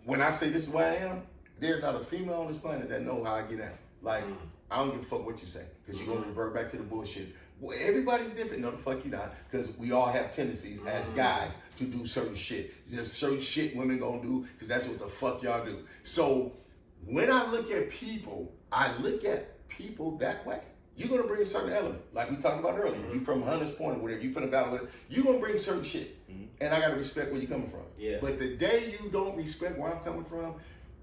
when I say this is where I am, there's not a female on this planet that know how I get down. Like, I don't give a fuck what you say, because you're gonna revert back to the bullshit. Well, everybody's different. No, the fuck you not, because we all have tendencies as guys to do certain shit. There's certain shit women gonna do, because that's what the fuck y'all do. So when I look at people, I look at people that way. You're gonna bring a certain element, like we talked about earlier. You from Hunter's Point or whatever, you from the valley, you're gonna bring certain shit, and I gotta respect where you're coming from. Yeah. But the day you don't respect where I'm coming from,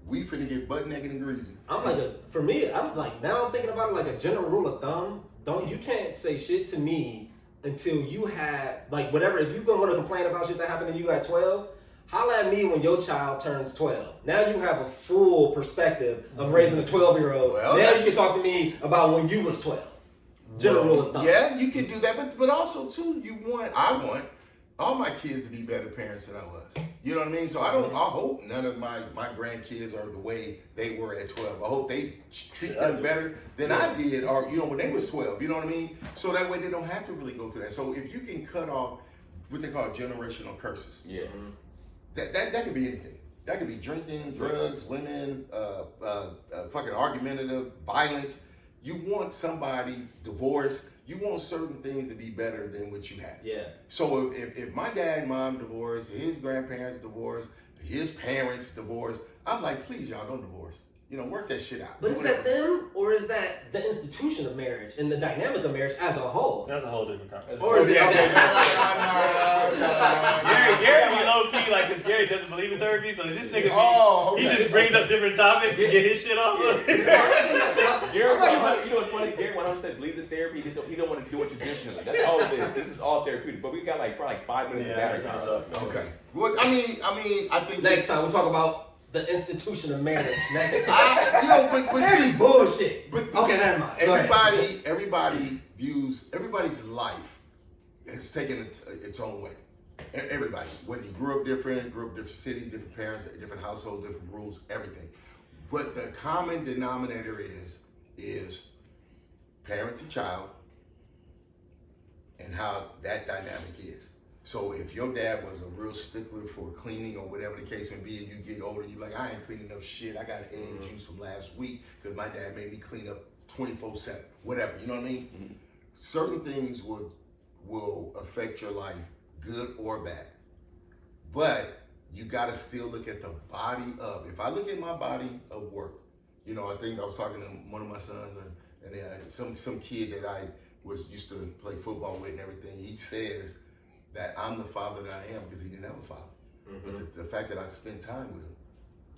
we finna get butt naked and greasy. I'm for me, I'm like, now I'm thinking about it like a general rule of thumb. You can't say shit to me until you have, like, whatever. If you're gonna want to complain about shit that happened to you at 12, holla at me when your child turns 12. Now you have a full perspective of raising a 12-year-old. Well, now you can talk to me about when you was 12. General rule of thumb. Yeah, you can do that, but also too, I want all my kids to be better parents than I was. You know what I mean? So I hope none of my grandkids are the way they were at 12. I hope they treat them better than I did, or when they was 12. You know what I mean? So that way they don't have to really go through that. So if you can cut off what they call generational curses, that could be anything. That could be drinking, drugs, women, fucking argumentative, violence. You want somebody divorced. You want certain things to be better than what you had. Yeah. So if my dad and mom divorced, his grandparents divorced, his parents divorced, I'm like, please, y'all don't divorce. Work that shit out. But is that them, or is that the institution of marriage and the dynamic of marriage as a whole? That's a whole different conversation. Or is it? Gary be low key, like, because Gary doesn't believe in therapy, so this nigga, he just brings up different topics to get his shit off. Gary, you know what's funny? Gary 100% believes in therapy. He don't want to do it traditionally. That's all it is. This is all therapeutic. But we got probably 5 minutes of battery time. Okay. Well, I think Next time we'll talk about the institution of marriage. Next but see, bullshit. But okay, never mind. Everybody views everybody's life has taken its own way. Everybody, whether you grew up different cities, different parents, different households, different rules, everything. But the common denominator is parent to child, and how that dynamic is. So if your dad was a real stickler for cleaning or whatever the case may be, and you get older, you're like, I ain't cleaning up shit. I got egg juice from last week because my dad made me clean up 24/7, whatever. You know what I mean? Mm-hmm. Certain things will affect your life, good or bad. But you got to still look at the body of. If I look at my body of work, I think I was talking to one of my sons and some kid that I used to play football with and everything. He says that I'm the father that I am because he didn't have a father. Mm-hmm. But the fact that I spend time with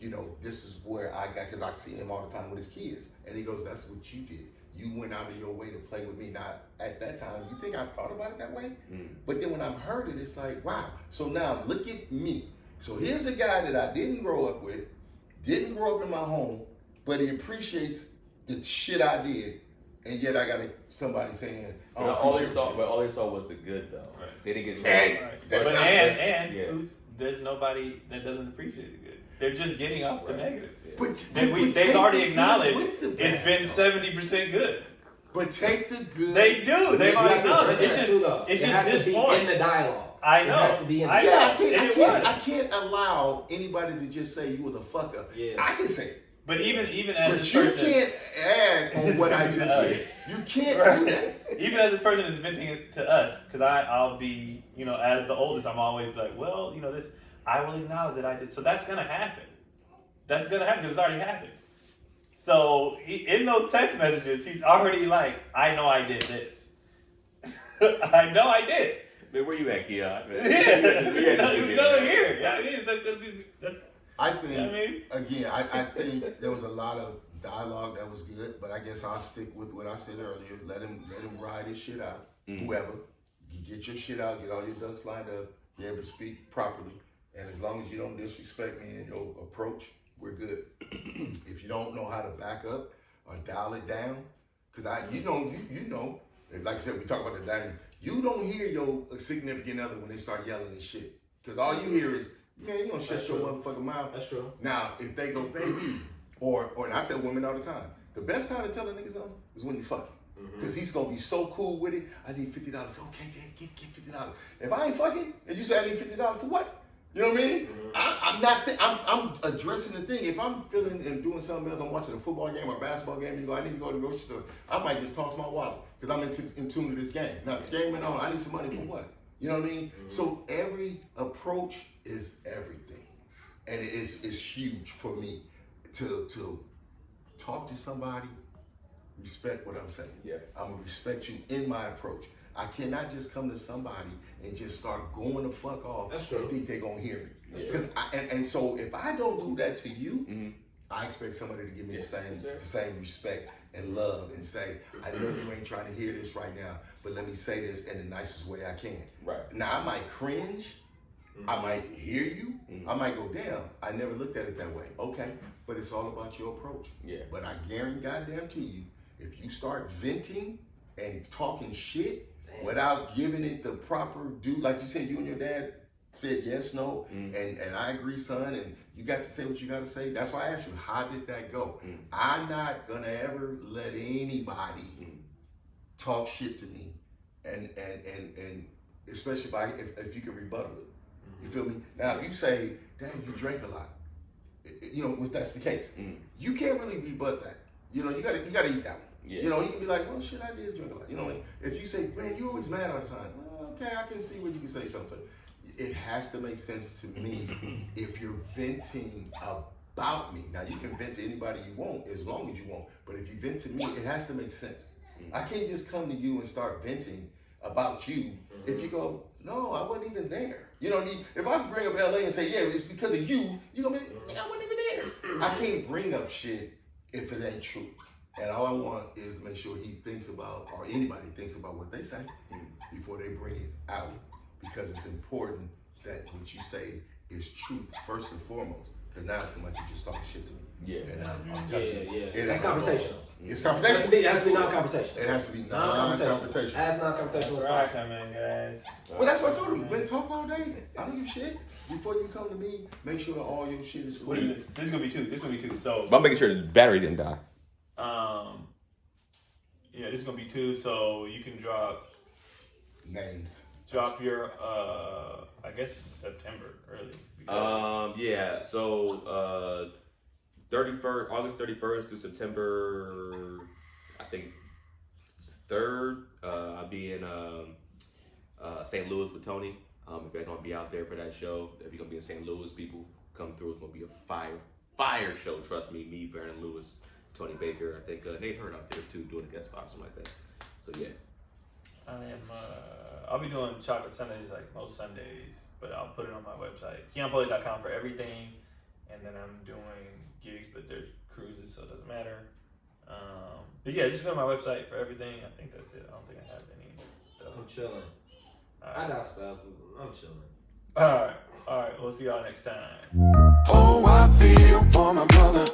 him, this is where I got, because I see him all the time with his kids. And he goes, that's what you did. You went out of your way to play with me. Now, at that time, you think I thought about it that way? Mm. But then when I've heard it, it's like, wow. So now look at me. So here's a guy that I didn't grow up with, didn't grow up in my home, but he appreciates the shit I did. And yet I got somebody saying, all they saw was the good, though. Right. They didn't get there's nobody that doesn't appreciate the good. They're just getting off the negative. But they've already acknowledged it's been 70% good. But take the good. They do. They've already acknowledged it. It's just this point in the dialogue. I know. It has to be in the dialogue. I can't allow anybody to just say you was a fucker. Yeah. I can say it. But even as this person, you can't add on what I just said. You can't do that. Even as this person is venting it to us, because I'll be, as the oldest, I'm always like, well, this, I will acknowledge that I did. So that's gonna happen. That's gonna happen because it's already happened. So in those text messages, he's already like, I know I did this. I know I did. Man, where you at, Keon? I think, again, I think there was a lot of dialogue that was good, but I guess I'll stick with what I said earlier. Let him ride his shit out. Whoever. You get your shit out, get all your ducks lined up, be able to speak properly. And as long as you don't disrespect me in your approach, we're good. If you don't know how to back up or dial it down, because you know, like I said, we talk about the dynamic. You don't hear your significant other when they start yelling and shit. Because all you hear is, man, you gonna shut your motherfucking mouth. That's true. Now, if they go, baby, or and I tell women all the time, the best time to tell a nigga something is when you fucking. Because he's gonna be so cool with it. I need $50. Okay, get $50. If I ain't fucking, and you say I need $50 for what? You know what I mean? I'm addressing the thing. If I'm feeling and doing something else, I'm watching a football game or a basketball game, and you go, I need to go to the grocery store, I might just toss my wallet because I'm in tune to this game. Now, if the game went on, I need some money for what? You know what I mean? So every approach is everything. And it's huge for me to talk to somebody, respect what I'm saying. Yeah. I'm gonna respect you in my approach. I cannot just come to somebody and just start going the fuck off That's true. and think they're gonna hear me. That's And so if I don't do that to you, I expect somebody to give me the same respect and love and say, I know you ain't trying to hear this right now, but let me say this in the nicest way I can. Right. Now I might cringe, I might hear you, I might go, damn, I never looked at it that way. Okay, but it's all about your approach. Yeah. But I guarantee goddamn to you, if you start venting and talking shit without giving it the proper due, like you said, you and your dad said yes, no, and I agree, son, and you got to say what you got to say. That's why I asked you, how did that go? I'm not gonna ever let anybody talk shit to me, and especially if you can rebuttal it. You feel me? Now, if you say, damn, you drank a lot, you know, if that's the case, you can't really rebut that. You know, you gotta eat that one. Yeah. You know, you can be like, well, shit, I did drink a lot. You know, if you say, man, you're always mad all the time. Well, okay, I can see what you can say something. It has to make sense to me if you're venting about me. Now, you can vent to anybody you want as long as you want, but if you vent to me, it has to make sense. I can't just come to you and start venting about you if you go, no, I wasn't even there. You know what I mean? If I bring up LA and say, yeah, it's because of you, you're going to be like, I wasn't even there. I can't bring up shit if it ain't true. And all I want is to make sure he thinks about, or anybody thinks about what they say before they bring it out. Because it's important that what you say is truth first and foremost. Because now it seems like you're just talking shit to me. Yeah. And I'm telling you. That's confrontational. It's It has confrontational. to be non-confrontational. It has to be non-confrontational. As non-confrontational. All right, man, guys. Well, that's what I told him. Man, talk all day. I don't give a shit. Before you come to me, make sure all your shit is cool. What is this? This is gonna be two. This is gonna be two. So But I'm making sure the battery didn't die. yeah, this is gonna be two. So you can drop Names. your I guess September early. Because Yeah. So 31st, August 31st through September, I think 3rd. I'll be in St. Louis with Tony. If you're gonna be out there for that show, if you're gonna be in St. Louis, people come through. It's gonna be a fire show. Trust me, Baron Lewis, Tony Baker. I think Nate Hurd out there too, doing a guest spot or something like that. So yeah. I'll be doing Chocolate Sundays like most Sundays, but I'll put it on my website, KeonPoli.com, for everything. And then I'm doing gigs, but there's cruises, so it doesn't matter. But yeah, just go to my website for everything. I think that's it. I don't think I have any stuff. I'm chilling. All I right. got stuff. I'm chilling. All right. We'll see y'all next time. Oh, I feel for my brother.